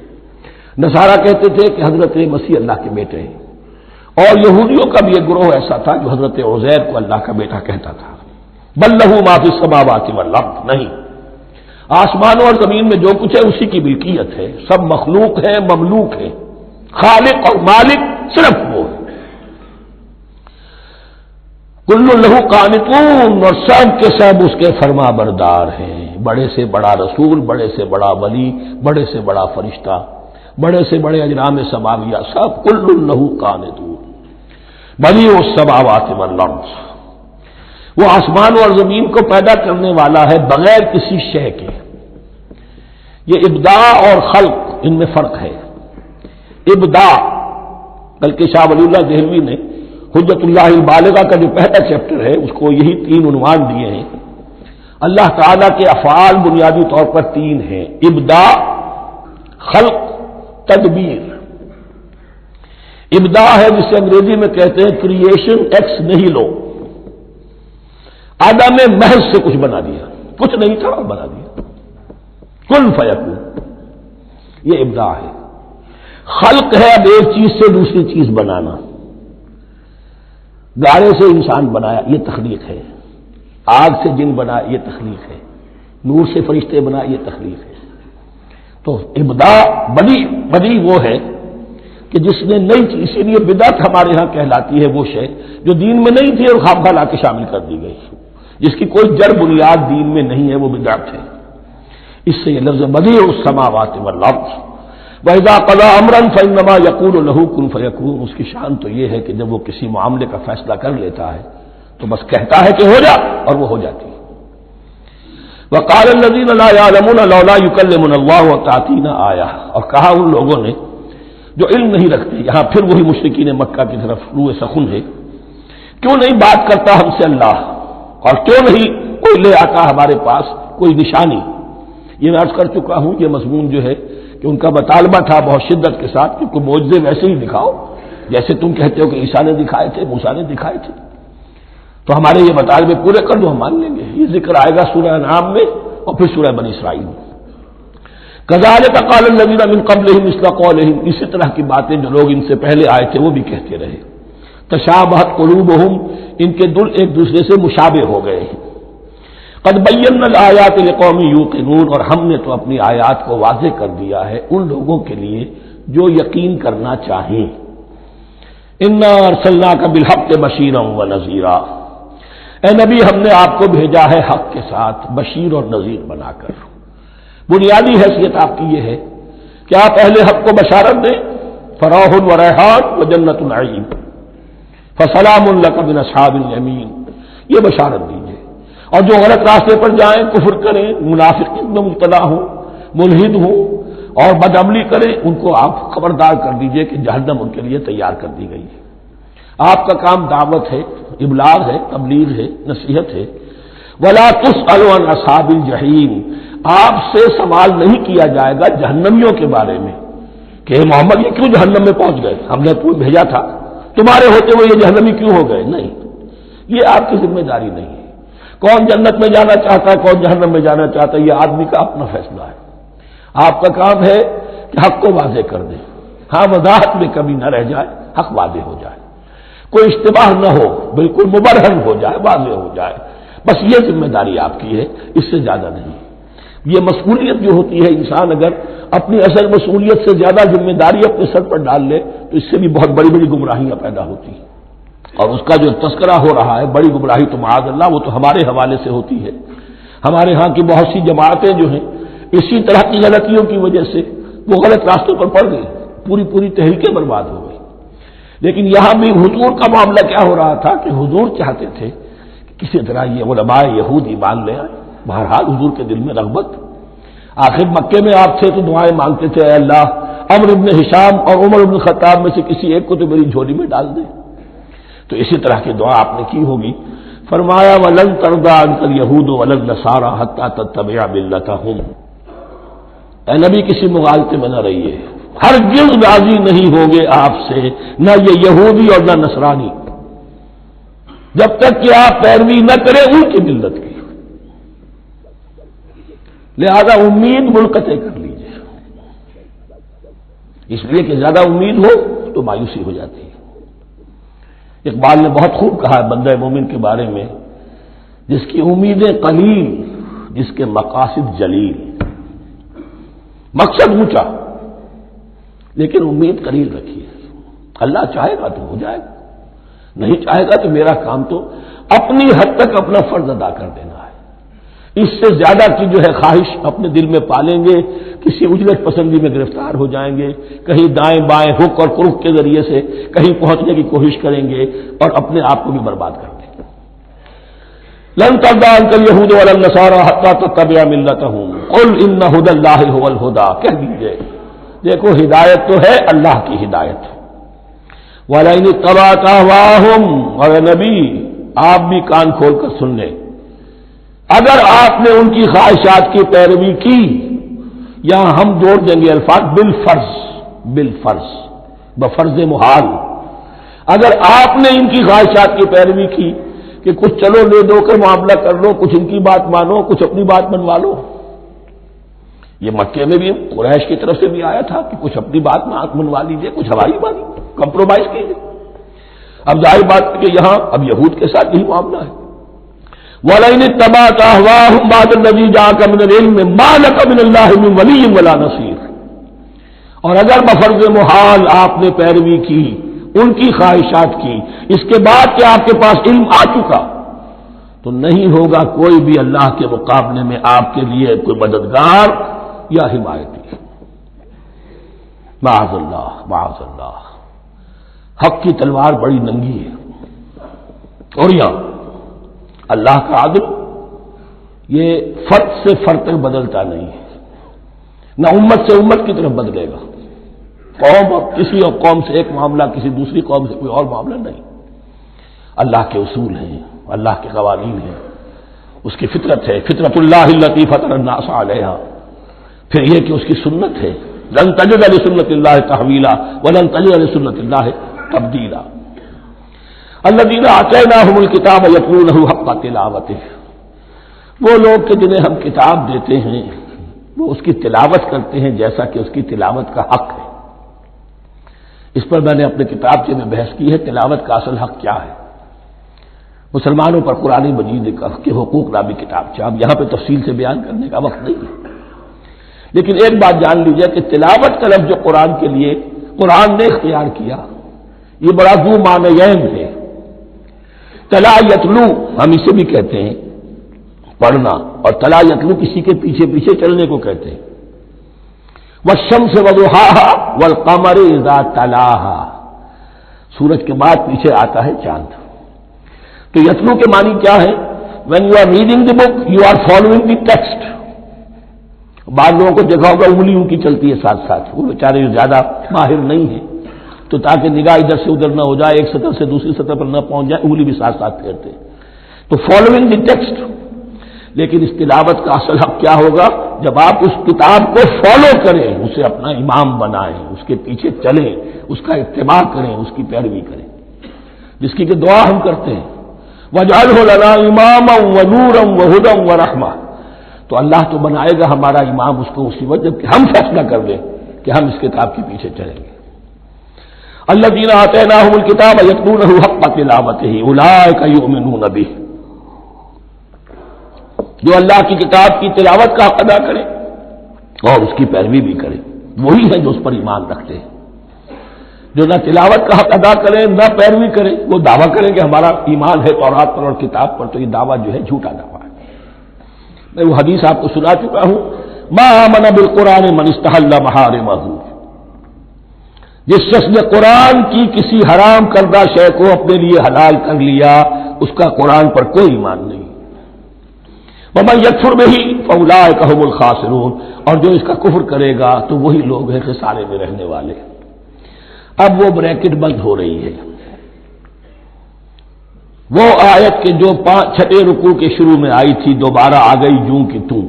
نصارہ کہتے تھے کہ حضرت مسیح اللہ کے بیٹے ہیں، اور یہودیوں کا بھی ایک گروہ ایسا تھا جو حضرت عزیر کو اللہ کا بیٹا کہتا تھا۔ بل لہ ما فی السماوات والارض، نہیں، آسمانوں اور زمین میں جو کچھ ہے اسی کی ملکیت ہے، سب مخلوق ہے، مملوک ہے، خالق اور مالک صرف وہ ہے۔ کل لہ قانتون، اور سب کے سب اس کے فرما بردار ہیں، بڑے سے بڑا رسول، بڑے سے بڑا ولی، بڑے سے بڑا فرشتہ، بڑے سے بڑے اجرام سماویہ، سب کل لہ قانتون۔ بدیع السماوات والارض، وہ آسمان اور زمین کو پیدا کرنے والا ہے بغیر کسی شے کے۔ یہ ابداع اور خلق ان میں فرق ہے۔ ابداع، بلکہ شاہ ولی اللہ دہلوی نے حجت اللہ البالغہ کا جو پہلا چیپٹر ہے اس کو یہی 3 عنوان دیے ہیں۔ اللہ تعالیٰ کے افعال بنیادی طور پر 3 ہیں، ابداع، خلق، تدبیر۔ ابداع ہے جسے انگریزی میں کہتے ہیں کریشن ایکس نہیلو، آدم محض سے کچھ بنا دیا، کچھ نہیں تھا اور بنا دیا، کن فیکون، یہ ابداع ہے۔ خلق ہے اب ایک چیز سے دوسری چیز بنانا، گارے سے انسان بنایا، یہ تخلیق ہے، آگ سے جن بنایا، یہ تخلیق ہے، نور سے فرشتے بنائے، یہ تخلیق ہے۔ تو ابداع بدیع وہ ہے کہ جس نے نئی چیز، اسی لیے بدعت ہمارے ہاں کہلاتی ہے وہ شے جو دین میں نہیں تھی اور خواہ لا کے شامل کر دی گئی، جس کی کوئی جڑ بنیاد دین میں نہیں ہے، وہ بدعت ہے۔ اس سے یہ لفظ بدیع السماوات والارض، وَإِذَا قَضَىٰ أَمْرًا فَإِنَّمَا يَقُولُ لَهُ كُن فَيَكُونُ، اس کی شان تو یہ ہے کہ جب وہ کسی معاملے کا فیصلہ کر لیتا ہے تو بس کہتا ہے کہ ہو جا، اور وہ ہو جاتی ہے۔ وَقَالَ الَّذِينَ لَا يَعْلَمُونَ لَوْلَا يُكَلِّمُنَا اللَّهُ وَتَأْتِينَا آیَةٌ، اور کہا ان لوگوں نے جو علم نہیں رکھتے، یہاں پھر وہی مشرکین مکہ کی طرف روئے سخن ہے، کیوں نہیں بات کرتا ہم سے اللہ، اور کیوں نہیں کوئی لے آتا ہمارے پاس کوئی نشانی۔ یہ میں عرض کر چکا ہوں، یہ مضمون جو ہے کہ ان کا مطالبہ تھا بہت شدت کے ساتھ کہ کوئی معجزے ویسے ہی دکھاؤ جیسے تم کہتے ہو کہ عیسیٰ نے دکھائے تھے، موسیٰ نے دکھائے تھے، تو ہمارے یہ مطالبے پورے کر دو، ہم مان لیں گے۔ یہ ذکر آئے گا سورہ انعام میں اور پھر سورہ بنی اسرائیل میں۔ کذالک قال الذین من قبلہم مثل قولہم، اسی طرح کی باتیں جو لوگ ان سے پہلے آئے تھے وہ بھی کہتے رہے۔ تشابہت قلوبہم، ان کے دل ایک دوسرے سے مشابہ ہو گئے ہیں۔ قد بینا الآیات لقوم یوقنون، اور ہم نے تو اپنی آیات کو واضح کر دیا ہے ان لوگوں کے لیے جو یقین کرنا چاہیں۔ انا ارسلناک بالحق بشیرا ونذیرا، اے نبی ہم نے آپ کو بھیجا ہے حق کے ساتھ بشیر اور نذیر بنا کر۔ بنیادی حیثیت آپ کی یہ ہے کہ آپ اہل حق کو بشارت دیں، فراح و ریحان و جنت النعیم، فسلام لک من اصحاب الیمین، یہ بشارت دیجیے۔ اور جو غلط راستے پر جائیں، کفر کریں، منافقت میں مبتلا ہوں، ملحد ہوں اور بدعملی کریں، ان کو آپ خبردار کر دیجئے کہ جہنم ان کے لیے تیار کر دی گئی ہے۔ آپ کا کام دعوت ہے، ابلاغ ہے، تبلیغ ہے، نصیحت ہے۔ ولا تسأل عن اصحاب الجحیم، آپ سے سوال نہیں کیا جائے گا جہنمیوں کے بارے میں کہ محمد یہ کیوں جہنم میں پہنچ گئے، ہم نے تمہیں بھیجا تھا، تمہارے ہوتے ہوئے یہ جہنمی کیوں ہو گئے، نہیں، یہ آپ کی ذمہ داری نہیں ہے۔ کون جنت میں جانا چاہتا ہے، کون جہنم میں جانا چاہتا ہے، یہ آدمی کا اپنا فیصلہ ہے۔ آپ کا کام ہے کہ حق کو واضح کر دیں، ہاں وضاحت میں کمی نہ رہ جائے، حق واضح ہو جائے، کوئی اشتباہ نہ ہو، بالکل مبرہن ہو جائے، واضح ہو جائے، بس یہ ذمہ داری آپ کی ہے، اس سے زیادہ نہیں۔ یہ مصؤلیت جو ہوتی ہے، انسان اگر اپنی اصل مصؤلیت سے زیادہ ذمہ داری اپنے سر پر ڈال لے تو اس سے بھی بہت بڑی بڑی گمراہیاں پیدا ہوتی ہیں، اور اس کا جو تذکرہ ہو رہا ہے بڑی گمراہی تو معاذ اللہ وہ تو ہمارے حوالے سے ہوتی ہے۔ ہمارے ہاں کی بہت سی جماعتیں جو ہیں اسی طرح کی غلطیوں کی وجہ سے وہ غلط راستوں پر پڑ گئی، پوری تحریکیں برباد ہو گئی۔ لیکن یہاں بھی حضور کا معاملہ کیا ہو رہا تھا کہ حضور چاہتے تھے کہ کسی طرح یہ علماء یہود ایمان لے آئے۔ بہرحال حضور کے دل میں رغبت، آخر مکے میں آپ تھے تو دعائیں مانگتے تھے، اے اللہ عمرو ابن ہشام اور عمر ابن خطاب میں سے کسی ایک کو تو میری جھولی میں ڈال دے۔ تو اسی طرح کی دعا آپ نے کی ہوگی۔ فرمایا وَلَن تَرْضَىٰ عَنكَ الْيَهُودُ وَلَا النَّصَارَىٰ حَتَّىٰ تَتَّبِعَ مِلَّتَهُمْ۔ اے نبی کسی مغالطے میں نہ رہیے، ہرگز راضی نہیں ہوں گے آپ سے نہ یہ یہودی اور نہ نصرانی، جب تک کہ آپ پیروی نہ کریں ان کی ملت کی۔ لہذا امید منقطع کر لیجیے، اس لیے کہ زیادہ امید ہو تو مایوسی ہو جاتی ہے۔ اقبال نے بہت خوب کہا ہے بندہ مومن کے بارے میں، جس کی امیدیں قلیل، جس کے مقاصد جلیل۔ مقصد اونچا لیکن امید قلیل رکھیے، اللہ چاہے گا تو ہو جائے گا، نہیں چاہے گا تو میرا کام تو اپنی حد تک اپنا فرض ادا کر دینا ہے۔ اس سے زیادہ کی جو ہے خواہش اپنے دل میں پالیں گے، کسی اجرت پسندی میں گرفتار ہو جائیں گے، کہیں دائیں بائیں ہک اور کرک کے ذریعے سے کہیں پہنچنے کی کوشش کریں گے اور اپنے آپ کو بھی برباد کر دیں گے۔ لن ترضى عنك اليهود ولا النصارى حتى تتبع ملتهم قل ان هدى الله هو الهدى، کہہ دیجئے دیکھو ہدایت تو ہے اللہ کی ہدایت۔ ولئن اتبعت اهواءهم، اور نبی آپ بھی کان کھول کر سن لیں، اگر آپ نے ان کی خواہشات کی پیروی کی، یہاں ہم جوڑ دیں گے الفاظ بالفرض بفرض محال، اگر آپ نے ان کی خواہشات کی پیروی کی کہ کچھ چلو لے دو کر معاملہ کر لو، کچھ ان کی بات مانو، کچھ اپنی بات منوا لو۔ یہ مکے میں بھی قریش کی طرف سے بھی آیا تھا کہ کچھ اپنی بات منوا لیجیے، کچھ ہماری بات کمپرومائز کیجیے۔ اب ظاہر بات ہے کہ یہاں اب یہود کے ساتھ یہی معاملہ ہے۔ وَلَئِنِ اتَّبَعْتَ أَهْوَاءَهُمْ بَعْدَ الَّذِي جَاءَكَ مِنَ الْعِلْمِ مَا لَكَ مِنَ اللَّهِ مِنْ وَلِيٍّ وَلَا نَصِيرٍ، اور اگر بفرض محال آپ نے پیروی کی ان کی خواہشات کی، اس کے بعد کہ آپ کے پاس علم آ چکا، تو نہیں ہوگا کوئی بھی اللہ کے مقابلے میں آپ کے لیے کوئی مددگار یا حمایتی۔ معاذ اللہ معاذ اللہ، حق کی تلوار بڑی ننگی ہے، اور یہاں اللہ کا عدل یہ فرد سے فرد تک بدلتا نہیں ہے، نہ امت سے امت کی طرف بدلے گا۔ قوم اور کسی اور قوم سے ایک معاملہ، کسی دوسری قوم سے کوئی اور معاملہ نہیں۔ اللہ کے اصول ہیں، اللہ کے قوانین ہیں، اس کی فطرت ہے، فطرت اللہ التی فطر الناس علیہا، پھر یہ کہ اس کی سنت ہے، لن تجد لسنت اللہ تحویلا ولن تجد لسنت اللہ تبدیلا۔ الذین آتیناہم الکتاب یتلونہ حق تلاوتہ، وہ لوگ کہ جنہیں ہم کتاب دیتے ہیں وہ اس کی تلاوت کرتے ہیں جیسا کہ اس کی تلاوت کا حق ہے۔ اس پر میں نے اپنے کتابچے میں بحث کی ہے، تلاوت کا اصل حق کیا ہے۔ مسلمانوں پر قرآن مجید کے حقوق نامی کتابچہ، اب یہاں پہ تفصیل سے بیان کرنے کا وقت نہیں ہے، لیکن ایک بات جان لیجیے کہ تلاوت کا لفظ جو قرآن کے لیے قرآن نے اختیار کیا یہ بڑا ذو معنیین ہے۔ تلا یتلو ہم اسے بھی کہتے ہیں پڑھنا، اور تلا یتلو کسی کے پیچھے پیچھے چلنے کو کہتے ہیں۔ والشمس وضحاها والقمر اذا تلاها، سورج کے بعد پیچھے آتا ہے چاند۔ تو یتلو کے معنی کیا ہے؟ when you are reading the book you are following the text۔ بعض لوگوں کو دیکھا ہوگا انگلیوں کی چلتی ہے ساتھ ساتھ، وہ بیچارے جو زیادہ ماہر نہیں ہیں تو تاکہ نگاہ ادھر سے ادھر نہ ہو جائے، ایک سطح سے دوسری سطح پر نہ پہنچ جائے، انگلی بھی ساتھ ساتھ پھیرتے ہیں، تو فالوئنگ دی ٹیکسٹ۔ لیکن اس تلاوت کا اصل حق کیا ہوگا؟ جب آپ اس کتاب کو فالو کریں، اسے اپنا امام بنائیں، اس کے پیچھے چلیں، اس کا اتباع کریں، اس کی پیروی کریں، جس کی کہ دعا ہم کرتے ہیں وَاجْعَلْهُ لَنَا إِمَامًا وَنُورًا وَهُدًى وَرَحْمَةً، تو اللہ تو بنائے گا ہمارا امام اس کو اسی وقت جب کہ ہم فیصلہ کر لیں کہ ہم اس کتاب کے پیچھے چلیں گے۔ الذین آتیناہم الکتاب یتلونہ حق تلاوتہ اولئک یؤمنون بہ، جو اللہ کی کتاب کی تلاوت کا حق ادا کرے اور اس کی پیروی بھی کرے، وہی ہے جو اس پر ایمان رکھتے ہیں۔ جو نہ تلاوت کا حق ادا کرے نہ پیروی کرے، وہ دعویٰ کرے کہ ہمارا ایمان ہے تورات پر اور کتاب پر، تو یہ دعویٰ جو ہے جھوٹا دعویٰ ہے۔ میں وہ حدیث آپ کو سنا چکا ہوں، ما آمن بالقرآن من استحل محارمہ، جس شخص نے قرآن کی کسی حرام کردہ شے کو اپنے لیے حلال کر لیا، اس کا قرآن پر کوئی ایمان نہیں۔ ومن یکفر بہ فاولئک ھم الخاسرون، اور جو اس کا کفر کرے گا تو وہی لوگ ہیں خسارے میں رہنے والے۔ اب وہ بریکٹ بند ہو رہی ہے، وہ آیت کے جو چھٹے رکوع کے شروع میں آئی تھی دوبارہ آ گئی جوں کہ توں،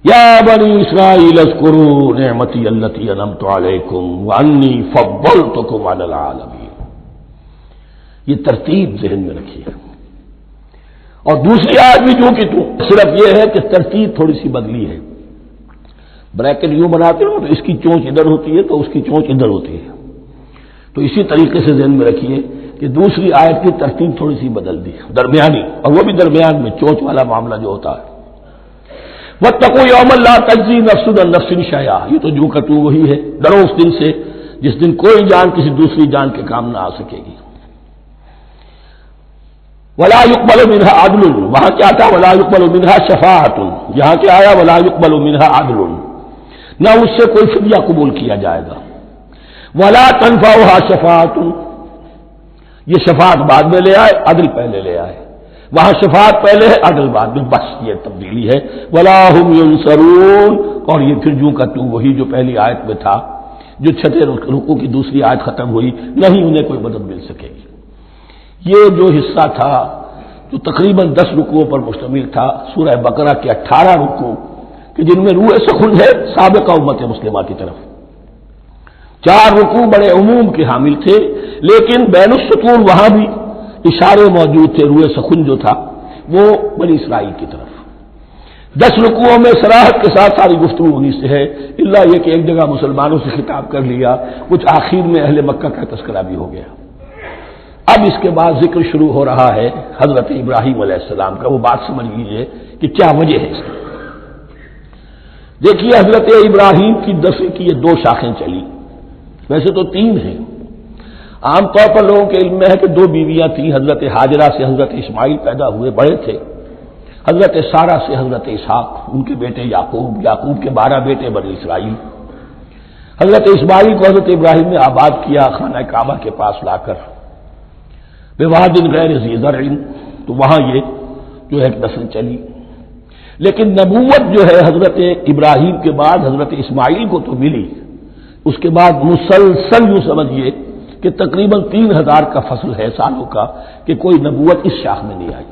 یا بنی اسرائیل اذکروا نعمتی التی انعمت علیکم وانی فضلتکم علی العالمین۔ یہ ترتیب ذہن میں رکھیے۔ اور دوسری آیت بھی جو کہ توں، صرف یہ ہے کہ ترتیب تھوڑی سی بدلی ہے۔ بریکٹ یوں بناتے ہو تو اس کی چونچ ادھر ہوتی ہے تو اس کی چونچ ادھر ہوتی ہے، تو اسی طریقے سے ذہن میں رکھیے کہ دوسری آیت کی ترتیب تھوڑی سی بدل دی، درمیانی، اور وہ بھی درمیان میں چونچ والا معاملہ جو ہوتا ہے۔ واتقوا یوما لا تجزی نفس عن نفس شیئا، یہ تو جو کہ تو وہی ہے، ڈرو اس دن سے جس دن کوئی جان کسی دوسری جان کے کام نہ آ سکے گی۔ ولا يقبل منها عدل، وہاں کیا تھا ولا يقبل منها شفاعۃ، یہاں کیا آیا ولا يقبل منها عدل، نہ اس سے کوئی فدیہ قبول کیا جائے گا۔ ولا تنفعها شفاعۃ، یہ شفاعت بعد میں لے آئے، عدل پہلے لے آئے، وہاں شفاعت پہلے ہے عدل بعد میں، بس یہ تبدیلی ہے۔ ولا هم ينصرون، اور یہ پھر جو کا تو وہی جو پہلی آیت میں تھا، جو چھٹے رکوع کی دوسری آیت ختم ہوئی، نہیں انہیں کوئی مدد مل سکے گی۔ یہ جو حصہ تھا جو تقریباً 10 رکوعوں پر مشتمل تھا، سورہ بقرہ کے 18 رکوع کہ جن میں روح سخن ہے سابقہ امت مسلمہ کی طرف، 4 رکوع بڑے عموم کے حامل تھے، لیکن بین السطور وہاں بھی اشارے موجود تھے، روح سخن جو تھا وہ بنی اسرائیل کی طرف۔ 10 رکوعوں میں صراحت کے ساتھ ساری گفتگو انہی سے ہے، الا یہ کہ ایک جگہ مسلمانوں سے خطاب کر لیا، کچھ آخر میں اہل مکہ کا تذکرہ بھی ہو گیا۔ اب اس کے بعد ذکر شروع ہو رہا ہے حضرت ابراہیم علیہ السلام کا، وہ بات سمجھ لیجیے کہ کیا وجہ ہے اس کی۔ دیکھیے حضرت ابراہیم کی دفع کی یہ 2 شاخیں چلی، ویسے تو 3 ہیں۔ عام طور پر لوگوں کے علم میں ہے کہ 2 بیویاں تھیں، حضرت ہاجرہ سے حضرت اسماعیل پیدا ہوئے، بڑے تھے، حضرت سارہ سے حضرت اسحاق، ان کے بیٹے یعقوب، یعقوب کے 12 بیٹے بنی اسرائیل۔ حضرت اسماعیل کو حضرت ابراہیم نے آباد کیا خانہ کعبہ کے پاس لا کر، بواد غیر ذی زرع، تو وہاں یہ جو ہے نسل چلی۔ لیکن نبوت جو ہے حضرت ابراہیم کے بعد حضرت اسماعیل کو تو ملی، اس کے بعد مسلسل یوں سمجھیے کہ تقریباً 3000 کا فصل ہے سالوں کا کہ کوئی نبوت اس شاخ میں نہیں آئی۔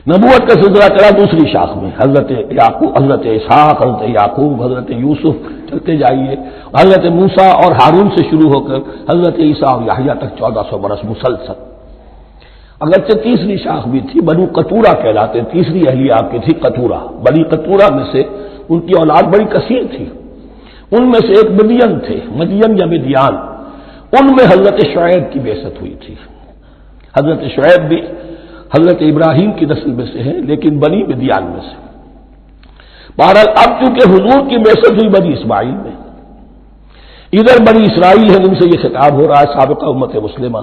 نبوت کا سلسلہ چلا دوسری شاخ میں، حضرت یعقوب، حضرت اسحاق، حضرت یعقوب، حضرت یوسف، چلتے جائیے، حضرت موسیٰ اور ہارون سے شروع ہو کر حضرت عیسیٰ اور یحییٰ تک 1400 برس مسلسل۔ اگرچہ تیسری شاخ بھی تھی، بنو قطورہ کہلاتے، تیسری اہلیہ آپ کی تھی قطورہ، بنی قطورہ میں سے ان کی اولاد بڑی کثیر تھی، ان میں سے ایک مدین تھے، مدین یا مدیان، ان میں حضرت شعیب کی بعثت ہوئی تھی۔ حضرت شعیب بھی حضرت ابراہیم کی نسل میں سے ہے لیکن بنی مدیان میں سے۔ بہرحال اب چونکہ حضور کی بعثت ہوئی بنی اسماعیل میں، ادھر بنی اسرائیل ہے، ان سے یہ خطاب ہو رہا ہے سابقہ امت مسلمہ،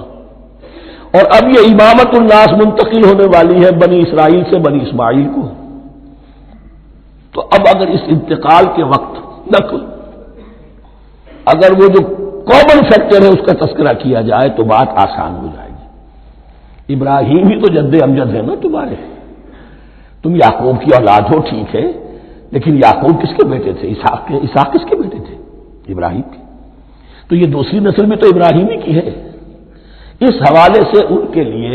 اور اب یہ امامت الناس منتقل ہونے والی ہے بنی اسرائیل سے بنی اسماعیل کو۔ تو اب اگر اس انتقال کے وقت نقل، اگر وہ جو کامن فیکٹر ہے اس کا تذکرہ کیا جائے تو بات آسان ہو جائے گی۔ ابراہیم ہی تو جد امجد ہے نا تمہارے، تم یعقوب کی اولاد ہو ٹھیک ہے، لیکن یعقوب کس کے بیٹے تھے؟ اسحاق کے۔ اسحاق کس کے بیٹے تھے؟ ابراہیم کے۔ تو یہ دوسری نسل میں تو ابراہیم ہی کی ہے۔ اس حوالے سے ان کے لیے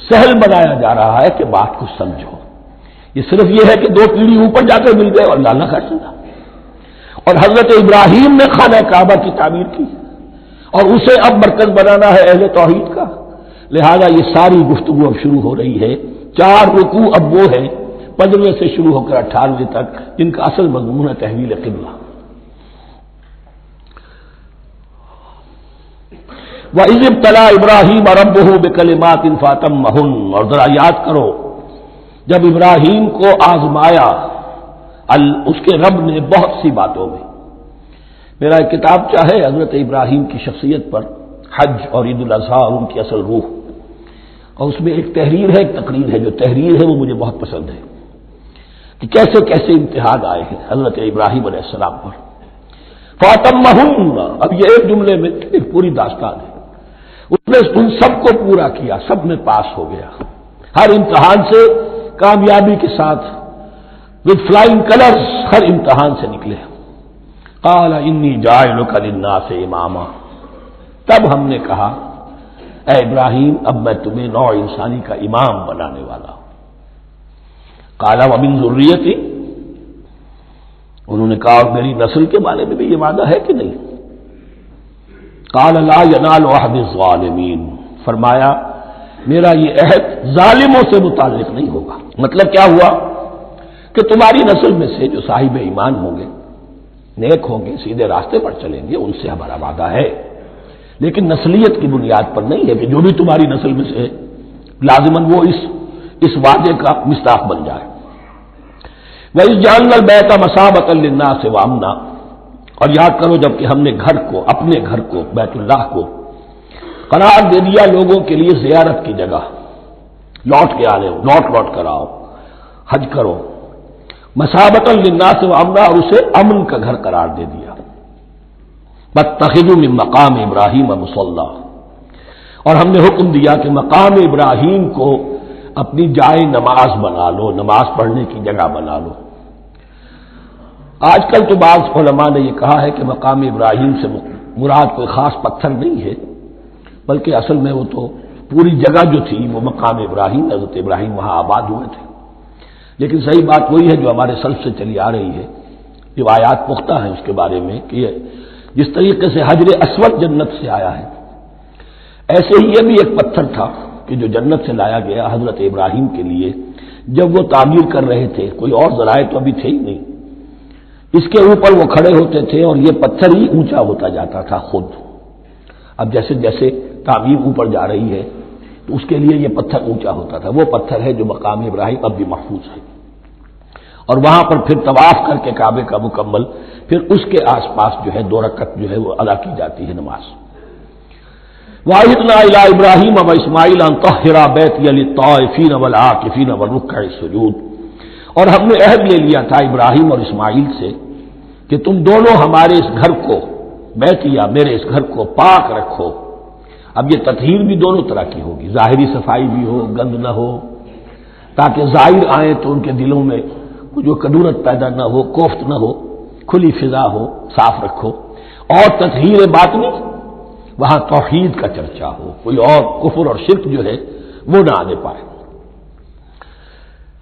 سہل بنایا جا رہا ہے کہ بات کو سمجھو، یہ صرف یہ ہے کہ 2 پیڑھی اوپر جا کر مل گئے اور اللہ نہ کر سکا۔ اور حضرت ابراہیم نے خانہ کعبہ کی تعمیر کی اور اسے اب مرکز بنانا ہے اہل توحید کا، لہذا یہ ساری گفتگو اب شروع ہو رہی ہے۔ 4 رکوع اب وہ ہے 15 سے شروع ہو کر 18 تک، جن کا اصل مضمون ہے تحویل قبلہ۔ وَإِذِ ابْتَلَىٰ إِبْرَاهِيمَ رَبُّهُ بِكَلِمَاتٍ فَأَتَمَّهُنَّ، اور ذرا یاد کرو جب ابراہیم کو آزمایا اس کے رب نے بہت سی باتوں میں. میرا ایک کتاب چاہے حضرت ابراہیم کی شخصیت پر، حج اور عید الاضحیٰ اور ان کی اصل روح، اور اس میں ایک تحریر ہے، ایک تقریر ہے. جو تحریر ہے وہ مجھے بہت پسند ہے کہ کیسے کیسے امتحان آئے ہیں حضرت ابراہیم علیہ السلام پر. فاتمہن، اب یہ ایک جملے میں ایک پوری داستان ہے. اس نے ان سب کو پورا کیا، سب میں پاس ہو گیا، ہر امتحان سے کامیابی کے ساتھ وتھ فلائنگ کلرز ہر امتحان سے نکلے. قال انی جاعلک للناس اماما، تب ہم نے کہا اے ابراہیم اب میں تمہیں نوع انسانی کا امام بنانے والا ہوں. قال ومن ذریتی، انہوں نے کہا اور میری نسل کے بارے میں بھی یہ وعدہ ہے کہ نہیں؟ قال لا ینال عہد الظالمین، فرمایا میرا یہ عہد ظالموں سے متعلق نہیں ہوگا. مطلب کیا ہوا کہ تمہاری نسل میں سے جو صاحب ایمان ہوں گے، نیک ہوں گے، سیدھے راستے پر چلیں گے، ان سے ہمارا وعدہ ہے، لیکن نسلیت کی بنیاد پر نہیں ہے کہ جو بھی تمہاری نسل میں سے لازماً وہ اس وعدے کا مصداق بن جائے. وَإِذْ جَعَلْنَا الْبَيْتَ مَثَابَةً لِلنَّاسِ وَأَمْنًا، اور یاد کرو جب کہ ہم نے گھر کو، اپنے گھر کو، بیت اللہ کو قرار دے دیا لوگوں کے لیے زیارت کی جگہ، لوٹ کے آنے، لوٹ کر آؤ، حج کرو. مثابۃ للناس وامنا، اور اسے امن کا گھر قرار دے دیا. واتخذوا من مقام ابراہیم مصلی، اور ہم نے حکم دیا کہ مقام ابراہیم کو اپنی جائے نماز بنا لو، نماز پڑھنے کی جگہ بنا لو. آج کل تو بعض علماء نے یہ کہا ہے کہ مقام ابراہیم سے مراد کوئی خاص پتھر نہیں ہے، بلکہ اصل میں وہ تو پوری جگہ جو تھی وہ مقام ابراہیم، حضرت ابراہیم وہاں آباد ہوئے تھے. لیکن صحیح بات وہی ہے جو ہمارے سلف سے چلی آ رہی ہے، روایات پختہ ہیں اس کے بارے میں کہ جس طریقے سے حجر اسود جنت سے آیا ہے، ایسے ہی یہ بھی ایک پتھر تھا کہ جو جنت سے لایا گیا حضرت ابراہیم کے لیے جب وہ تعمیر کر رہے تھے. کوئی اور ذرائع تو ابھی تھے ہی نہیں، اس کے اوپر وہ کھڑے ہوتے تھے اور یہ پتھر ہی اونچا ہوتا جاتا تھا خود. اب جیسے جیسے تعمیر اوپر جا رہی ہے تو اس کے لیے یہ پتھر اونچا ہوتا تھا. وہ پتھر ہے جو مقام ابراہیم اب بھی محفوظ ہے، اور وہاں پر پھر طواف کر کے کعبے کا مکمل، پھر اس کے آس پاس جو ہے 2 رکعت جو ہے وہ ادا کی جاتی ہے نماز. وَعَهِدْنَا إِلَىٰ إِبْرَاهِيمَ وَإِسْمَاعِيلَ أَن طَهِّرَا بَيْتِيَ لِلطَّائِفِينَ وَالْعَاكِفِينَ وَالرُّكَّعِ السُّجُودِ، اور ہم نے عہد لے لیا تھا ابراہیم اور اسماعیل سے کہ تم دونوں ہمارے اس گھر کو، بیتیا میرے اس گھر کو پاک رکھو. اب یہ تطہیر بھی دونوں طرح کی ہوگی، ظاہری صفائی بھی ہو، گند نہ ہو، تاکہ ظاہر آئیں تو ان کے دلوں میں جو کدورت پیدا نہ ہو، کوفت نہ ہو، کھلی فضا ہو، صاف رکھو. اور تطہیر باطنی، وہاں توحید کا چرچا ہو، کوئی اور کفر اور شرک جو ہے وہ نہ آنے پائے.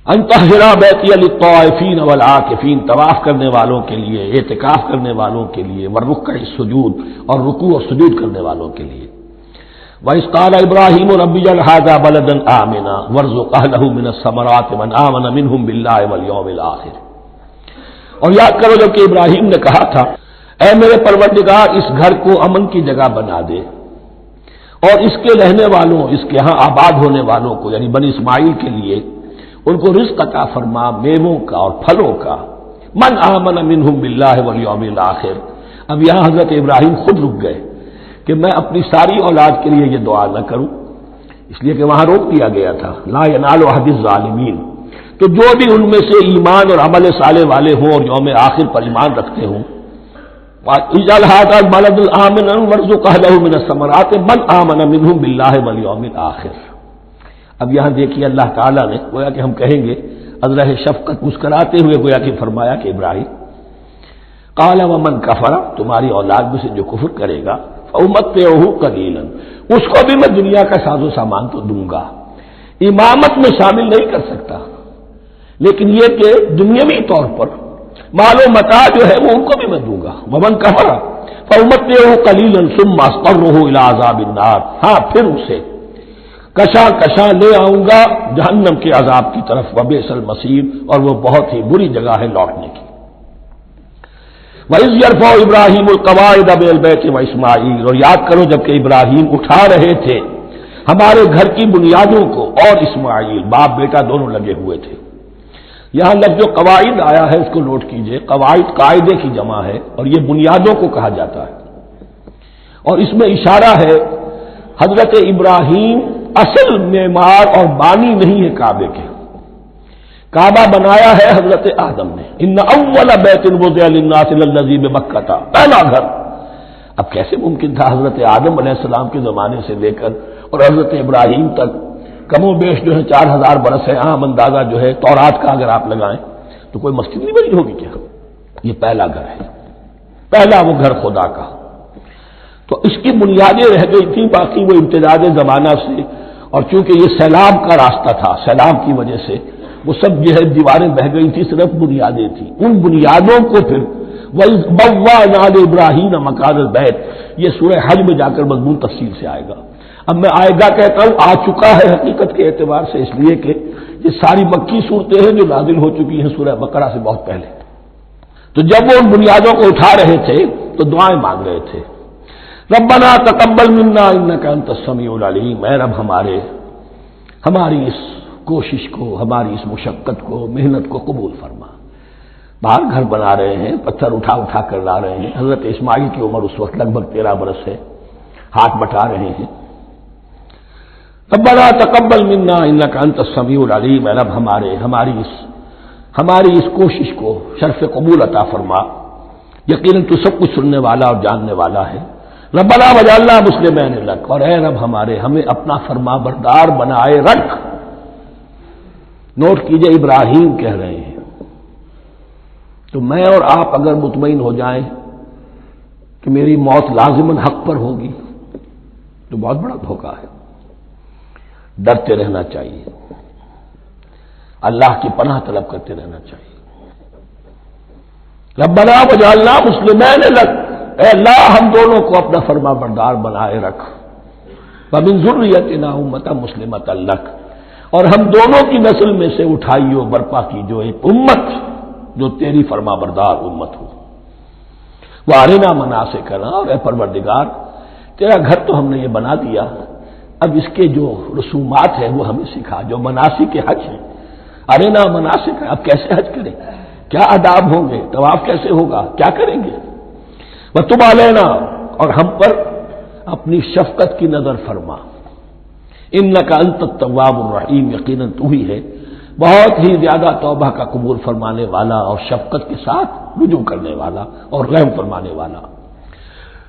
ان طہرا بیتی للطائفین والعاکفین، طواف کرنے والوں کے لیے، اعتکاف کرنے والوں کے لیے، والرکع السجود، اور رکوع اور سجود کرنے والوں کے لیے. وَإِذْ قَالَ إِبْرَاهِيمُ رَبِّ اجْعَلْ هَٰذَا بَلَدًا آمِنًا وَارْزُقْ أَهْلَهُ مِنَ الثَّمَرَاتِ مَنْ آمَنَ مِنْهُمْ بِاللَّهِ وَالْيَوْمِ الْآخِرِ. اور یاد کرو جب کہ ابراہیم نے کہا تھا اے میرے پروردگار اس گھر کو امن کی جگہ بنا دے، اور اس کے رہنے والوں، اس کے ہاں آباد ہونے والوں کو یعنی بنی اسماعیل کے لیے ان کو رزق عطا فرما، میووں کا اور پھلوں کا. من آمن منہم باللہ والیوم الآخر. اب یہاں حضرت ابراہیم خود رک گئے کہ میں اپنی ساری اولاد کے لیے یہ دعا نہ کروں، اس لیے کہ وہاں روک دیا گیا تھا لا ینال عہد الظالمین. تو جو بھی ان میں سے ایمان اور عمل صالح والے ہوں اور یوم آخر پر ایمان رکھتے ہوں، اجعل هذا البلد آمنا وارزق اهله من الثمرات من آمن منهم باللہ والیوم الآخر. اب یہاں دیکھیے اللہ تعالیٰ نے گویا کہ ہم کہیں گے ازرہ شفقت مسکراتے ہوئے گویا کہ فرمایا کہ ابراہیم قال ومن کفر، تمہاری اولاد میں سے جو کفر کرے گا فأمتعه قلیلا، اس کو بھی میں دنیا کا ساز و سامان تو دوں گا. امامت میں شامل نہیں کر سکتا، لیکن یہ کہ دنیاوی طور پر مال و متاع جو ہے وہ ان کو بھی میں دوں گا. ومن کفر فأمتعه قلیلا ثم اضطره الى عذاب النار، ہاں پھر اسے کشاں لے آؤں گا جہنم کے عذاب کی طرف. وبئس المصیر، اور وہ بہت ہی بری جگہ ہے لوٹنے کی. وَإِذْ يَرْفَعُ إِبْرَاهِيمُ الْقَوَاعِدَ مِنَ الْبَيْتِ وَإِسْمَاعِيلُ، اور یاد کرو جب کہ ابراہیم اٹھا رہے تھے ہمارے گھر کی بنیادوں کو، اور اسماعیل باپ بیٹا دونوں لگے ہوئے تھے. یہاں لفظ جو قواعد آیا ہے اس کو نوٹ کیجئے. قواعد قاعدے کی جمع ہے اور یہ بنیادوں کو کہا جاتا ہے، اور اس میں اشارہ ہے حضرت ابراہیم اصل معمار اور بانی نہیں ہے کعبے کے. کعبہ بنایا ہے حضرت آدم نے. ان اول بیت وضع للناس للذی بمکہ، تھا پہلا گھر. اب کیسے ممکن تھا حضرت آدم علیہ السلام کے زمانے سے لے کر اور حضرت ابراہیم تک کم و بیش جو ہے 4000 برس ہے. عام اندازہ جو ہے تورات کا اگر آپ لگائیں تو کوئی مسجد نہیں بنی ہوگی کیا؟ یہ پہلا گھر ہے، پہلا وہ گھر خدا کا. تو اس کی بنیادیں رہ گئی تھیں، باقی وہ امتداد زمانہ سے، اور چونکہ یہ سیلاب کا راستہ تھا، سیلاب کی وجہ سے وہ سب جو ہے دیواریں بہہ گئی تھی، صرف بنیادیں تھیں. ان بنیادوں کو پھر وَإِذْ بَوَّأْنَا لِإِبْرَاهِيمَ مَكَانَ الْبَيْتِ، یہ سورہ حج میں جا کر مضمون تفصیل سے آئے گا. اب میں آئے گا کہتا ہوں، آ چکا ہے حقیقت کے اعتبار سے، اس لیے کہ یہ ساری مکی صورتیں ہیں جو نازل ہو چکی ہیں سورہ بقرہ سے بہت پہلے. تو جب وہ ان بنیادوں کو اٹھا رہے تھے تو دعائیں مانگ رہے تھے. ربنا تقبل منا انک انت السمیع العلیم، اے رب ہماری اس کوشش کو، ہماری اس مشقت کو، محنت کو قبول فرما. باہر گھر بنا رہے ہیں، پتھر اٹھا اٹھا کر لا رہے ہیں. حضرت اسماعیل کی عمر اس وقت لگ بھگ 13 برس ہے، ہاتھ بٹا رہے ہیں. ربنا تقبل منا انک انت السمیع العلیم، اے رب ہماری اس کوشش کو شرف قبول عطا فرما، یقیناً تو سب کچھ سننے والا اور جاننے والا ہے. ربنا وجعلنا مسلمین لک، اور اے رب ہمیں اپنا فرما بردار بنائے رکھ. نوٹ کیجئے ابراہیم کہہ رہے ہیں. تو میں اور آپ اگر مطمئن ہو جائیں کہ میری موت لازماً حق پر ہوگی تو بہت بڑا دھوکہ ہے. ڈرتے رہنا چاہیے، اللہ کی پناہ طلب کرتے رہنا چاہیے. ربنا وجعلنا مسلمین لک، اے اللہ ہم دونوں کو اپنا فرما بردار بنائے رکھ. ومن ذریتنا امۃ مسلمۃ لک، اور ہم دونوں کی نسل میں سے اٹھائیو برپا کی جو ایک امت جو تیری فرما بردار امت ہو. وارنا مناسکنا، اور اے پروردگار تیرا گھر تو ہم نے یہ بنا دیا، اب اس کے جو رسومات ہیں وہ ہمیں سکھا، جو مناسک حج ہیں. ارنا مناسک، اب کیسے حج کریں، کیا آداب ہوں گے، طواف کیسے ہوگا، کیا کریں گے. وتب علینا، اور ہم پر اپنی شفقت کی نظر فرما. انک انت التواب الرحیم، یقیناً تو ہی ہے بہت ہی زیادہ توبہ کا قبول فرمانے والا اور شفقت کے ساتھ رجوع کرنے والا اور رحم فرمانے والا.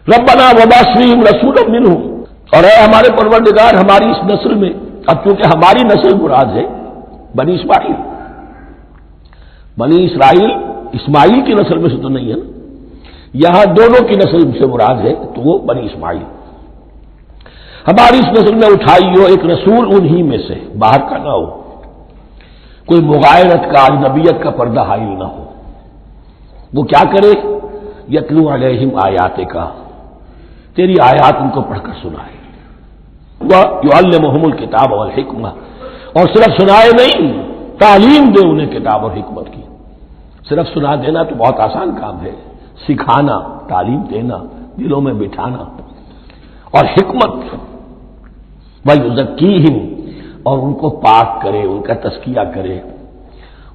ربنا وبعث فیہم رسولا منہم، اور اے ہمارے پروردگار ہماری اس نسل میں، اب چونکہ ہماری نسل مراد ہے بنی اسماعیل، بنی اسرائیل اسماعیل کی نسل میں سے تو نہیں ہے نا، یہاں دونوں کی نسل سے مراد ہے تو وہ بنی اسماعیل. ہماری اس نسل میں اٹھائی ہو ایک رسول انہی میں سے، باہر کا نہ ہو، کوئی مغایرت کا اجنبیت کا پردہ حائل نہ ہو. وہ کیا کرے، یتلو علیہم آیات کا، تیری آیات ان کو پڑھ کر سنائے. وَيُعَلِّمُهُمُ الْكِتَابَ وَالْحِکْمَةَ، اور صرف سنائے نہیں، تعلیم دے انہیں کتاب اور حکمت کی. صرف سنا دینا تو بہت آسان کام ہے، سکھانا، تعلیم دینا، دلوں میں بٹھانا. اور حکمت، وَيُزَكِّيهِمْ، اور ان کو پاک کرے، ان کا تزکیہ کرے،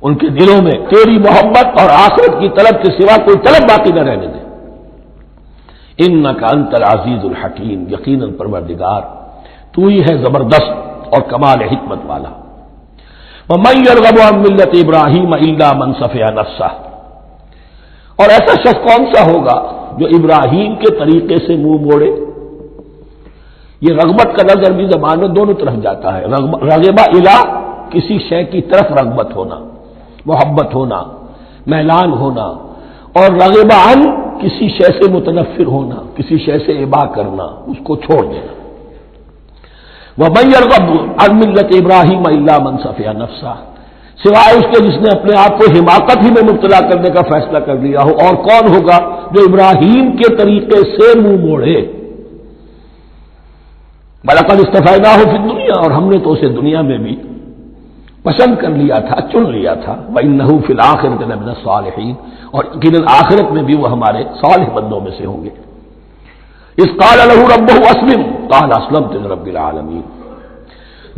ان کے دلوں میں تیری محبت اور آخرت کی طلب کے سوا کوئی طلب باقی نہ رہنے دے. انک انت العزیز الحکیم، یقیناً پروردگار تو ہی ہے زبردست اور کمال حکمت والا. وَمَن يَرْغَبُ عَن مِّلَّةِ إِبْرَاهِيمَ إِلَّا مَن سَفِهَ نَفْسَهُ، اور ایسا شخص کون سا ہوگا جو ابراہیم کے طریقے سے منہ موڑے. یہ رغبت کا لفظ عربی زبان میں دونوں طرف جاتا ہے. رغبہ الا، کسی شے کی طرف رغبت ہونا، محبت ہونا، میلان ہونا، اور رغبہ عن، کسی شے سے متنفر ہونا، کسی شے سے ابا کرنا، اس کو چھوڑ دینا. وَمَن يَرْغَبُ عَن مِّلَّةِ إِبْرَاهِيمَ إِلَّا مَن سَفِهَ نَفْسَهُ، سوائے اس کے جس نے اپنے آپ کو حماقت ہی میں مبتلا کرنے کا فیصلہ کر لیا ہو. اور کون ہوگا جو ابراہیم کے طریقے سے منہ موڑے. وَلَقَدِ اصْطَفَيْنَاهُ فِي الدُّنْيَا، اور ہم نے تو اسے دنیا میں بھی پسند کر لیا تھا، چن لیا تھا. وَإِنَّهُ فِي الْآخِرَةِ لَمِنَ الصَّالِحِينَ، اور یقیناً آخرت میں بھی وہ ہمارے صالح بندوں میں سے ہوں گے. اذ قال له ربه اسلم قال اسلمت لرب العالمین،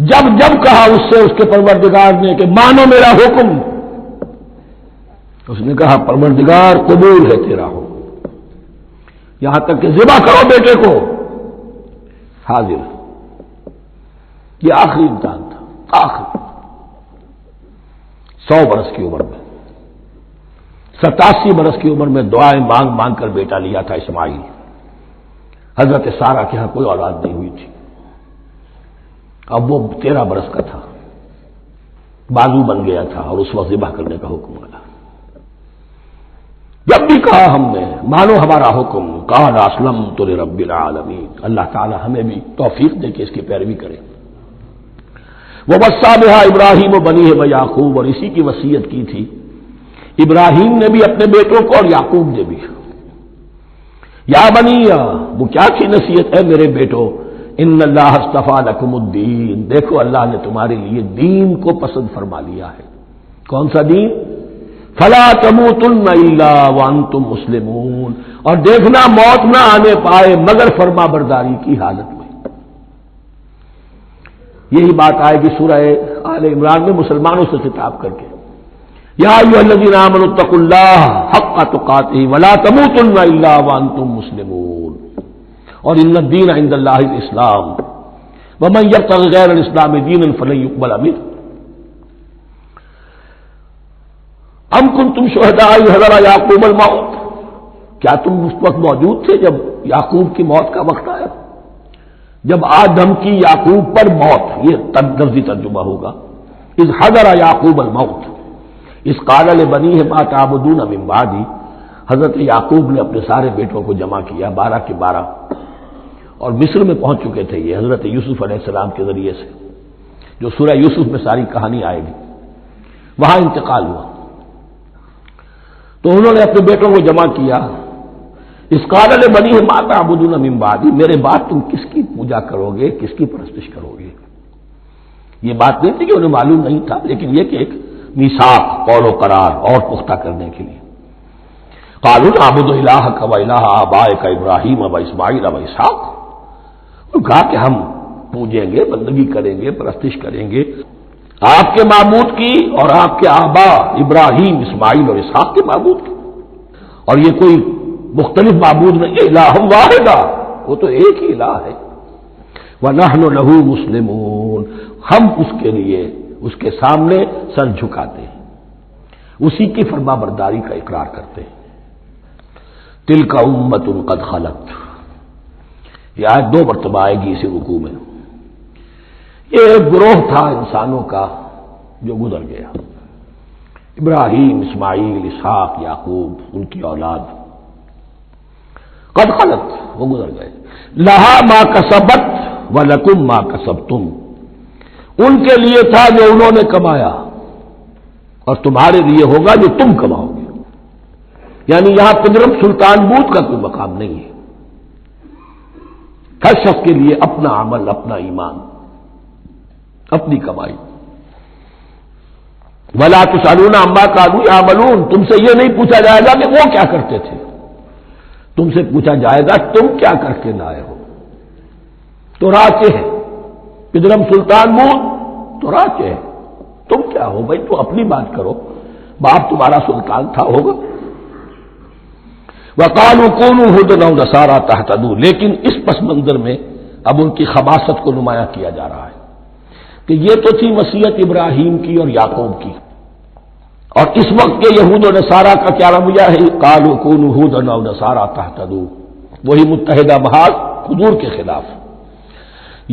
جب جب کہا اس سے اس کے پروردگار نے کہ مانو میرا حکم، اس نے کہا پروردگار قبول ہے تیرا حکم، یہاں تک کہ ذبح کرو بیٹے کو، حاضر۔ یہ آخری امتحان تھا، آخری 100 برس کی عمر میں، 87 برس کی عمر میں دعائیں مانگ مانگ کر بیٹا لیا تھا اسماعیل۔ حضرت سارہ کے ہاں کوئی اولاد نہیں ہوئی تھی، اب وہ 13 برس کا تھا، بازو بن گیا تھا اور اس وقت ذبح کرنے کا حکم ملا۔ جب بھی کہا ہم نے مانو ہمارا حکم، قال اسلمت لرب العالمین، اللہ تعالی ہمیں بھی توفیق دے کہ اس کی پیروی کریں۔ ووصى بها ابراہیم وبنیہ ویعقوب، اور اسی کی وصیت کی تھی ابراہیم نے بھی اپنے بیٹوں کو اور یعقوب نے بھی۔ یا بنیہ، وہ کیا کی نصیحت ہے میرے بیٹو، ان اللہ اصطفیٰ لکم الدین، دیکھو اللہ نے تمہارے لیے دین کو پسند فرما لیا ہے۔ کون سا دین؟ فلا تموتن الا وانتم مسلمون، اور دیکھنا موت نہ آنے پائے مگر فرما برداری کی حالت میں۔ یہی بات آئے گی سورہ آل عمران میں مسلمانوں سے خطاب کر کے، یا ایھا الذین آمنوا اتقوا اللہ حق تقاتہ ولا تموتن الا وانتم مسلمون، اور ان الدین عند اللہ الاسلام ومن یبتغ غیر الاسلام دینا فلن یقبل منہ۔ ام کنتم شہداء اذ حضر یعقوب الموت، کیا تم اس وقت موجود تھے جب یعقوب کی موت کا وقت آیا؟ جب آدم کی یعقوب پر موت، یہ لفظی ترجمہ ہوگا، اذ حضر یعقوب الموت اذ قال لبنیہ ما تعبدون من بعدی، حضرت یعقوب نے اپنے سارے بیٹوں کو جمع کیا، 12 کے 12، اور مصر میں پہنچ چکے تھے یہ حضرت یوسف علیہ السلام کے ذریعے سے، جو سورہ یوسف میں ساری کہانی آئے گی، وہاں انتقال ہوا۔ تو انہوں نے اپنے بیٹوں کو جمع کیا، اس قال لبنیہ ما تعبدون من بعدی، میرے بعد تم کس کی پوجا کرو گے، کس کی پرستش کرو گے؟ یہ بات نہیں تھی کہ انہیں معلوم نہیں تھا، لیکن یہ کہ ایک میثاق، قول و قرار اور پختہ کرنے کے لیے۔ قالوا نعبد الہک و الہ آبائک ابراہیم و اسماعیل و اسحاق، کہا کہ ہم پوجیں گے، بندگی کریں گے، پرستش کریں گے آپ کے معبود کی اور آپ کے آبا ابراہیم، اسماعیل اور اسحاق کے معبود کی، اور یہ کوئی مختلف معبود نہیں ہے، الہ واحد، وہ تو ایک ہی الہ ہے۔ وَنَحْنُ لَهُ مُسْلِمُونَ، ہم اس کے لیے اس کے سامنے سر جھکاتے ہیں، اسی کی فرما برداری کا اقرار کرتے ہیں۔ تِلْكَ أُمَّةٌ قَدْ خَلَتْ، یہ آیت 2 مرتبہ آئے گی اسی رکوع میں۔ یہ ایک گروہ تھا انسانوں کا جو گزر گیا، ابراہیم، اسماعیل، اسحاق، یعقوب، ان کی اولاد، قد خلت، وہ گزر گئے۔ لہا ما کسبت ولکم ما کسبتم، ان کے لیے تھا جو انہوں نے کمایا اور تمہارے لیے ہوگا جو تم کماؤ گے، یعنی یہاں پدرم سلطان بود کا کوئی مقام نہیں ہے، ہر شخص کے لیے اپنا عمل، اپنا ایمان، اپنی کمائی۔ ولا تسألون عما كانوا يعملون، تم سے یہ نہیں پوچھا جائے گا کہ وہ کیا کرتے تھے، تم سے پوچھا جائے گا تم کیا کر کے لائے ہو۔ تو راچے ہے پدرم سلطان بود، تو راچے ہے، تم کیا ہو بھائی، تو اپنی بات کرو، باپ تمہارا سلطان تھا ہوگا۔ وقالوا كونوا هودا أو نصارى تهتدوا، لیکن اس پس منظر میں اب ان کی خباثت کو نمایاں کیا جا رہا ہے کہ یہ تو تھی وصیت ابراہیم کی اور یعقوب کی، اور اس وقت کے یہود و نصارہ کا کیا رویہ ہے، قالوا كونوا هودا أو نصارى تهتدوا، وہی متحدہ محاذ حضور کے خلاف۔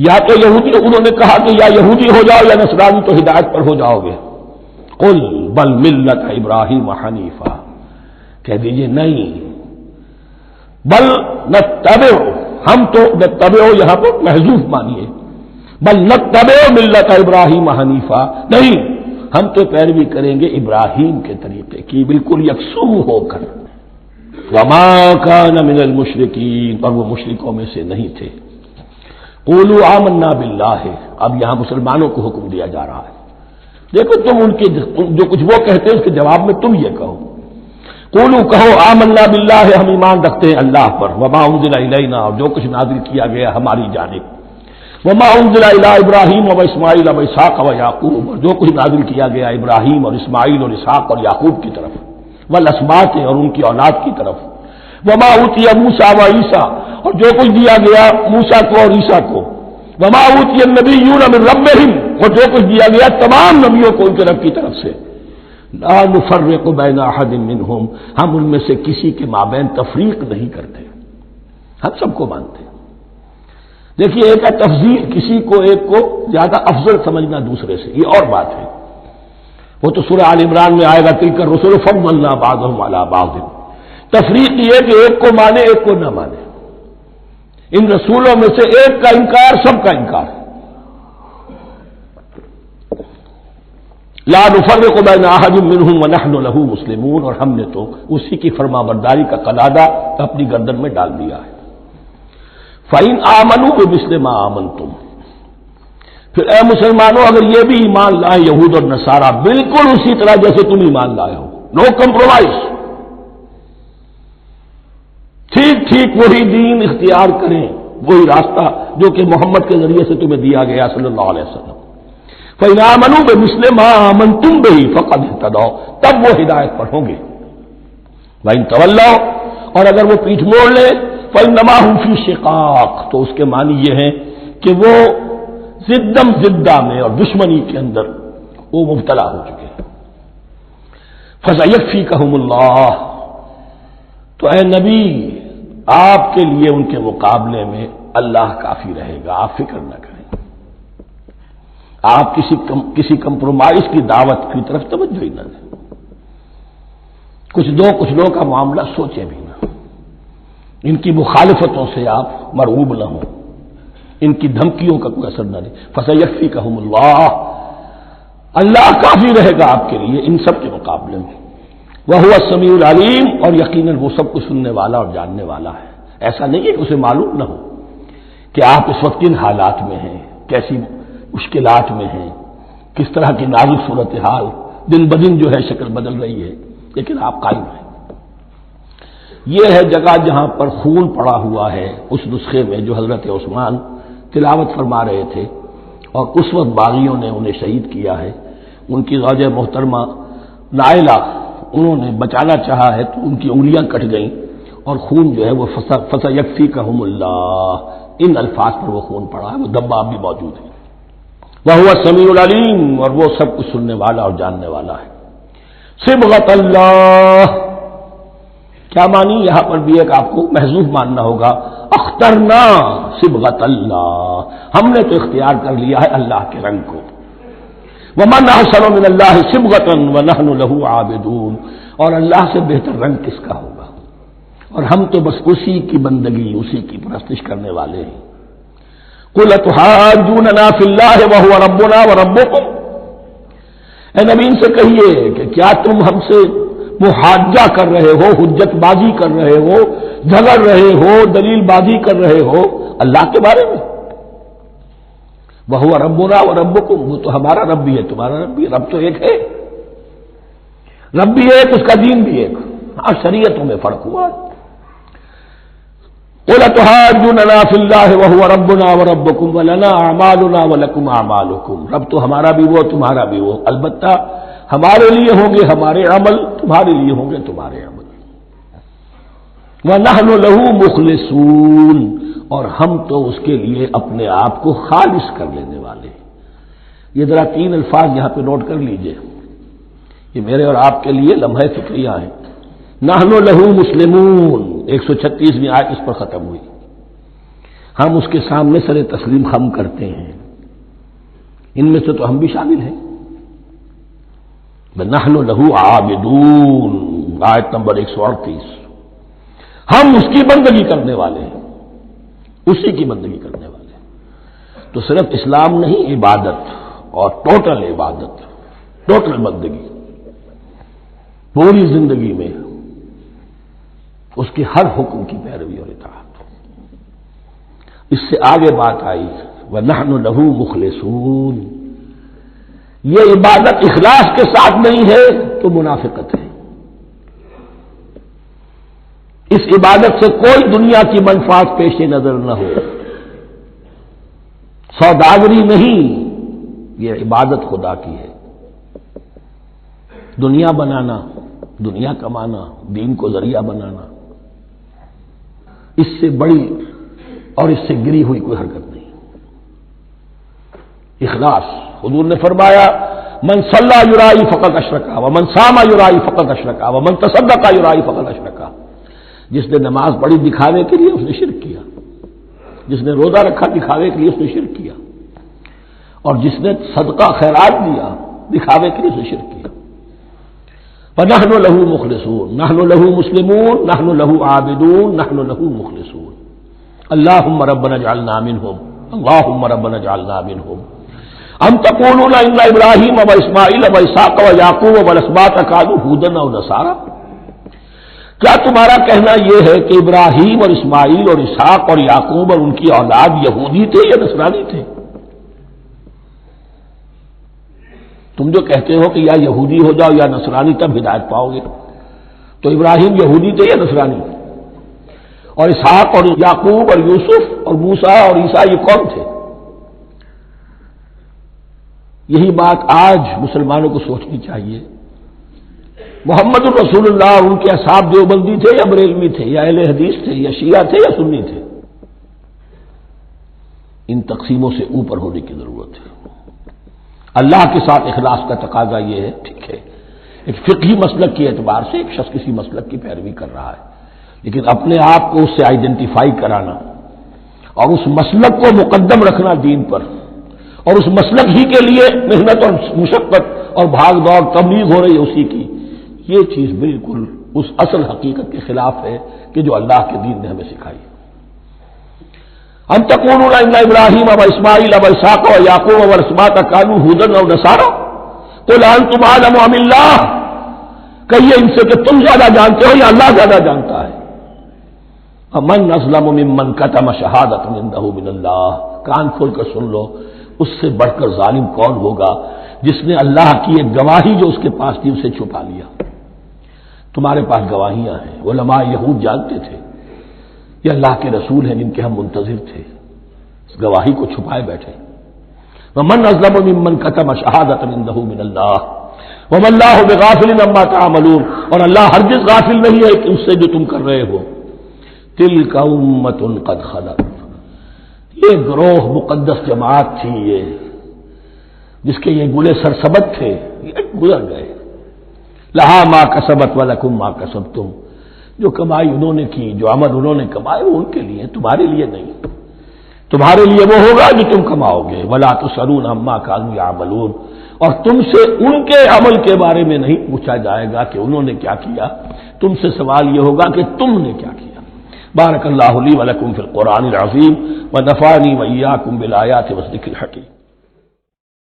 یا تو یہودی، انہوں نے کہا کہ یا یہودی ہو جاؤ یا نصرانی تو ہدایت پر ہو جاؤ گے۔ قل بل ملت ابراہیم حنیفہ، کہہ دیجئے نہیں، بل نتبع، ہم تو نتبع یہاں پر محذوف مانیے، بل نتبع ملت ابراہیم حنیفہ، نہیں، ہم تو پیروی کریں گے ابراہیم کے طریقے کی، بالکل یکسو ہو کر۔ وما کان من المشرکین، اور وہ مشرکوں میں سے نہیں تھے۔ قولوا آمنا باللہ، اب یہاں مسلمانوں کو حکم دیا جا رہا ہے، دیکھو تم ان کے جو کچھ وہ کہتے ہیں اس کے جواب میں تم یہ کہو، قولوا کہو آمنا باللہ، ہم ایمان رکھتے ہیں اللہ پر، وما انزل الینا، اور جو کچھ نازل کیا گیا ہماری جانب، وما انزل الی ابراہیم و اسماعیل و اسحاق و یعقوب، اور جو کچھ نازل کیا گیا ابراہیم اور اسماعیل اور اسحاق اور یعقوب کی طرف، والاسباط اور ان کی اولاد کی طرف، وما اوتی موسیٰ و عیسیٰ، اور جو کچھ دیا گیا موسیٰ کو اور عیسیٰ کو، وما اوتی النبیون من ربہم، اور جو کچھ دیا گیا تمام نبیوں کو ان کے رب کی طرف سے، لا نفرق بین احد منہم، ہم ان میں سے کسی کے مابین تفریق نہیں کرتے، ہم سب کو مانتے ہیں۔ دیکھیے ایک ہے تفضیل، کسی کو ایک کو زیادہ افضل سمجھنا دوسرے سے، یہ اور بات ہے، وہ تو سورہ آل عمران میں آئے گا تلک الرسل فضلنا بعضهم علی بعض۔ تفریق یہ کہ ایک کو مانے ایک کو نہ مانے، ان رسولوں میں سے ایک کا انکار سب کا انکار، لا نفرق بین احد منہم ونحن له مسلمون، اور ہم نے تو اسی کی فرما برداری کا قلادہ اپنی گردن میں ڈال دیا ہے۔ فَإِنْ آمَنُوا بِمِثْلِ مَا آمَنْتُمْ، پھر اے مسلمانوں اگر یہ بھی ایمان لائیں یہود اور نصارہ بالکل اسی طرح جیسے تم ایمان لائے ہو، نو کمپرومائز، ٹھیک ٹھیک وہی دین اختیار کریں، وہی راستہ جو کہ محمد کے ذریعے سے تمہیں دیا گیا صلی اللہ علیہ وسلم، فَإِنْ آمَنُوا بِمِثْلِ مَا آمَنْتُمْ بِهِ فَقَدِ اهْتَدَوْا، تب وہ ہدایت پر ہوں گے۔ وَإِنْ تَوَلَّوْا، اور اگر وہ پیٹھ موڑ لے، فَإِنَّمَا هُمْ فِي شِقَاقٍ، تو اس کے معنی یہ ہے کہ وہ زدم زدہ میں اور دشمنی کے اندر وہ مبتلا ہو چکے ہیں۔ فَسَيَكْفِيكَهُمُ اللَّهُ، تو اے نبی آپ کے لیے ان کے مقابلے میں اللہ کافی رہے گا، آپ فکر نہ کریں، آپ کسی کمپرومائز کی دعوت کی طرف توجہ ہی نہ دیں، کچھ دو کا معاملہ سوچیں بھی نہ، ان کی مخالفتوں سے آپ مرعوب نہ ہوں، ان کی دھمکیوں کا کوئی اثر نہ دیں۔ فَسَيَكْفِيكَهُمُ اللَّهُ، اللہ کافی رہے گا آپ کے لیے ان سب کے مقابلے میں۔ وَهُوَ السَّمِيعُ الْعَلِيمُ، اور یقیناً وہ سب کچھ سننے والا اور جاننے والا ہے۔ ایسا نہیں ہے کہ اسے معلوم نہ ہو کہ آپ اس وقت کن حالات میں ہیں، کیسی مشکلات میں ہیں، کس طرح کی نازک صورتحال دن بدن جو ہے شکل بدل رہی ہے، لیکن آپ قائم ہیں۔ یہ ہے جگہ جہاں پر خون پڑا ہوا ہے، اس نسخے میں جو حضرت عثمان تلاوت فرما رہے تھے، اور اس وقت باغیوں نے انہیں شہید کیا ہے، ان کی زوجہ محترمہ نائلہ انہوں نے بچانا چاہا ہے تو ان کی انگلیاں کٹ گئیں، اور خون جو ہے وہ فَسَيَكْفِيكَهُمُ اللَّهُ، ان الفاظ پر وہ خون پڑا ہے، وہ دباب بھی موجود ہے۔ وَهُوَ السَّمِيعُ الْعَلِيمُ، اور وہ سب کچھ سننے والا اور جاننے والا ہے۔ صبغۃ اللہ، کیا معنی یہاں پر بھی ایک آپ کو محذوف ماننا ہوگا، اخترنا صبغۃ اللہ، ہم نے تو اختیار کر لیا ہے اللہ کے رنگ کو۔ وَمَنْ أَحْسَنُ مِنَ اللَّهِ صِبْغَةً وَنَحْنُ لَهُ عَابِدُونَ، اور اللہ سے بہتر رنگ کس کا ہوگا، اور ہم تو بس اسی کی بندگی، اسی کی پرستش کرنے والے ہیں۔ قُلْ أَتُحَاجُّونَنَا فِي اللَّهِ وَهُوَ رَبُّنَا وَرَبُّكُمْ، اے نبی ان سے کہیے کہ کیا تم ہم سے محاجہ کر رہے ہو، حجت بازی کر رہے ہو، جھگڑ رہے ہو، دلیل بازی کر رہے ہو اللہ کے بارے میں؟ وَهُوَ رَبُّنَا وَرَبُّكُمْ، وہ تو ہمارا رب بھی ہے تمہارا رب بھی ہے، رب تو ایک ہے، رب بھی ایک، اس کا دین بھی ایک، ہاں شریعتوں میں فرق ہوا ہے۔ قُلْ أَتُحَاجُّونَنَا فِي اللَّهِ وَهُوَ رَبُّنَا وَرَبُّكُمْ وَلَنَا أَعْمَالُنَا وَلَكُمْ أَعْمَالُكُمْ، رب تو ہمارا بھی وہ تمہارا بھی وہ، البتہ ہمارے لیے ہوں گے ہمارے عمل، تمہارے لیے ہوں گے تمہارے عمل۔ وَنَحْنُ لَهُ مُخْلِصُونَ، اور ہم تو اس کے لیے اپنے آپ کو خالص کر لینے والے ہیں۔ یہ ذرا 3 الفاظ یہاں پہ نوٹ کر لیجئے، یہ میرے اور آپ کے لیے لمحہ فکریہ ہیں۔ نحن لہو مسلمون، 136ویں آیت اس پر ختم ہوئی، ہم اس کے سامنے سر تسلیم خم کرتے ہیں، ان میں سے تو ہم بھی شامل ہیں۔ نحن لہو عابدون، آیت نمبر 138، ہم اس کی بندگی کرنے والے ہیں، اسی کی بندگی کرنے والے ہیں۔ تو صرف اسلام نہیں، عبادت اور ٹوٹل عبادت، ٹوٹل بندگی، پوری زندگی میں اس کے ہر حکم کی پیروی اور اطاعت۔ اس سے آگے بات آئی وَنَحْنُ لَهُ مُخْلِصُونَ، یہ عبادت اخلاص کے ساتھ نہیں ہے تو منافقت ہے۔ اس عبادت سے کوئی دنیا کی منفعت پیش نظر نہ ہو، سوداگری نہیں، یہ عبادت خدا کی ہے۔ دنیا بنانا، دنیا کمانا، دین کو ذریعہ بنانا، اس سے بڑی اور اس سے گری ہوئی کوئی حرکت نہیں۔ اخلاص، حضور نے فرمایا من صلی یرائی فقط اشرکا ومن صام یرائی فقط اشرکا ومن تصدق یرائی فقط اشرکا۔ جس نے نماز پڑھی دکھاوے کے لیے اس نے شرک کیا، جس نے روزہ رکھا دکھاوے کے لیے اس نے شرک کیا، اور جس نے صدقہ خیرات دیا دکھاوے کے لیے اس نے شرک کیا۔ فنحن له مخلصون، نحن له مسلمون، نحن له عابدون، نحن له مخلصون۔ اللهم ربنا اجعلنا منهم، اللهم ربنا اجعلنا منهم۔ ام تقولون ان ابراہیم واسماعیل واسحاق ویعقوب والاسباط كانوا هودا او نصارى، کیا تمہارا کہنا یہ ہے کہ ابراہیم اور اسماعیل اور اسحاق اور یعقوب اور ان کی اولاد یہودی تھے یا نصرانی تھے؟ تم جو کہتے ہو کہ یا یہودی ہو جاؤ یا نصرانی تب ہدایت پاؤ گے، تو ابراہیم یہودی تھے یا نصرانی؟ اور اسحاق اور یعقوب اور یوسف اور موسیٰ اور عیسیٰ یہ کون تھے؟ یہی بات آج مسلمانوں کو سوچنی چاہیے۔ محمد الرسول اللہ اور ان کے اصحاب دیوبندی تھے یا بریلوی تھے یا اہل حدیث تھے یا شیعہ تھے یا سنی تھے؟ ان تقسیموں سے اوپر ہونے کی ضرورت ہے۔ اللہ کے ساتھ اخلاص کا تقاضا یہ ہے، ٹھیک ہے ایک فقہی مسلک کے اعتبار سے ایک شخص کسی مسلک کی پیروی کر رہا ہے، لیکن اپنے آپ کو اس سے آئیڈینٹیفائی کرانا اور اس مسلک کو مقدم رکھنا دین پر، اور اس مسلک ہی کے لیے محنت اور مشقت اور بھاگ دوڑ تبلیغ ہو رہی ہے اسی کی، یہ چیز بالکل اس اصل حقیقت کے خلاف ہے کہ جو اللہ کے دین نے ہمیں سکھائی۔ ام تقولون ان ابراہیم واسماعیل واسحاق ویعقوب والاسباط كانوا هودا او نصارى قل انتم اعلم ام اللہ، کہیے ان سے کہ تم زیادہ جانتے ہو یا اللہ زیادہ جانتا ہے۔ من اظلم ممن كتم شهادة عنده من اللہ، کان کھول کر سن لو، اس سے بڑھ کر ظالم کون ہوگا جس نے اللہ کی ایک گواہی جو اس کے پاس تھی اسے چھپا لیا۔ تمہارے پاس گواہیاں ہیں، علماء یہود جانتے تھے یہ اللہ کے رسول ہیں جن کے ہم منتظر تھے، اس گواہی کو چھپائے بیٹھے۔ ومن اظلم ممن كتم شهادة عنده من اللہ وما اللہ بغافل عما تعملون، اور اللہ ہرگز غافل نہیں ہے کہ اس سے جو تم کر رہے ہو۔ تلک امۃ قد خلت، یہ گروہ مقدس جماعت تھی یہ جس کے یہ گلے سرسبد تھے، یہ گزر گئے۔ لہا ما کسبت ولکم ما کسبتم، جو کمائی انہوں نے کی، جو عمل انہوں نے کمائے وہ ان کے لیے، تمہارے لیے نہیں۔ تمہارے لیے وہ ہوگا جو تم کماؤ گے۔ ولا تسألون عما كانوا يعملون، اور تم سے ان کے عمل کے بارے میں نہیں پوچھا جائے گا کہ انہوں نے کیا کیا، تم سے سوال یہ ہوگا کہ تم نے کیا کیا۔ بارک اللہ لی ولکم فی القرآن العظیم ونفعنی وإیاکم بالآیات والذکر الحکیم۔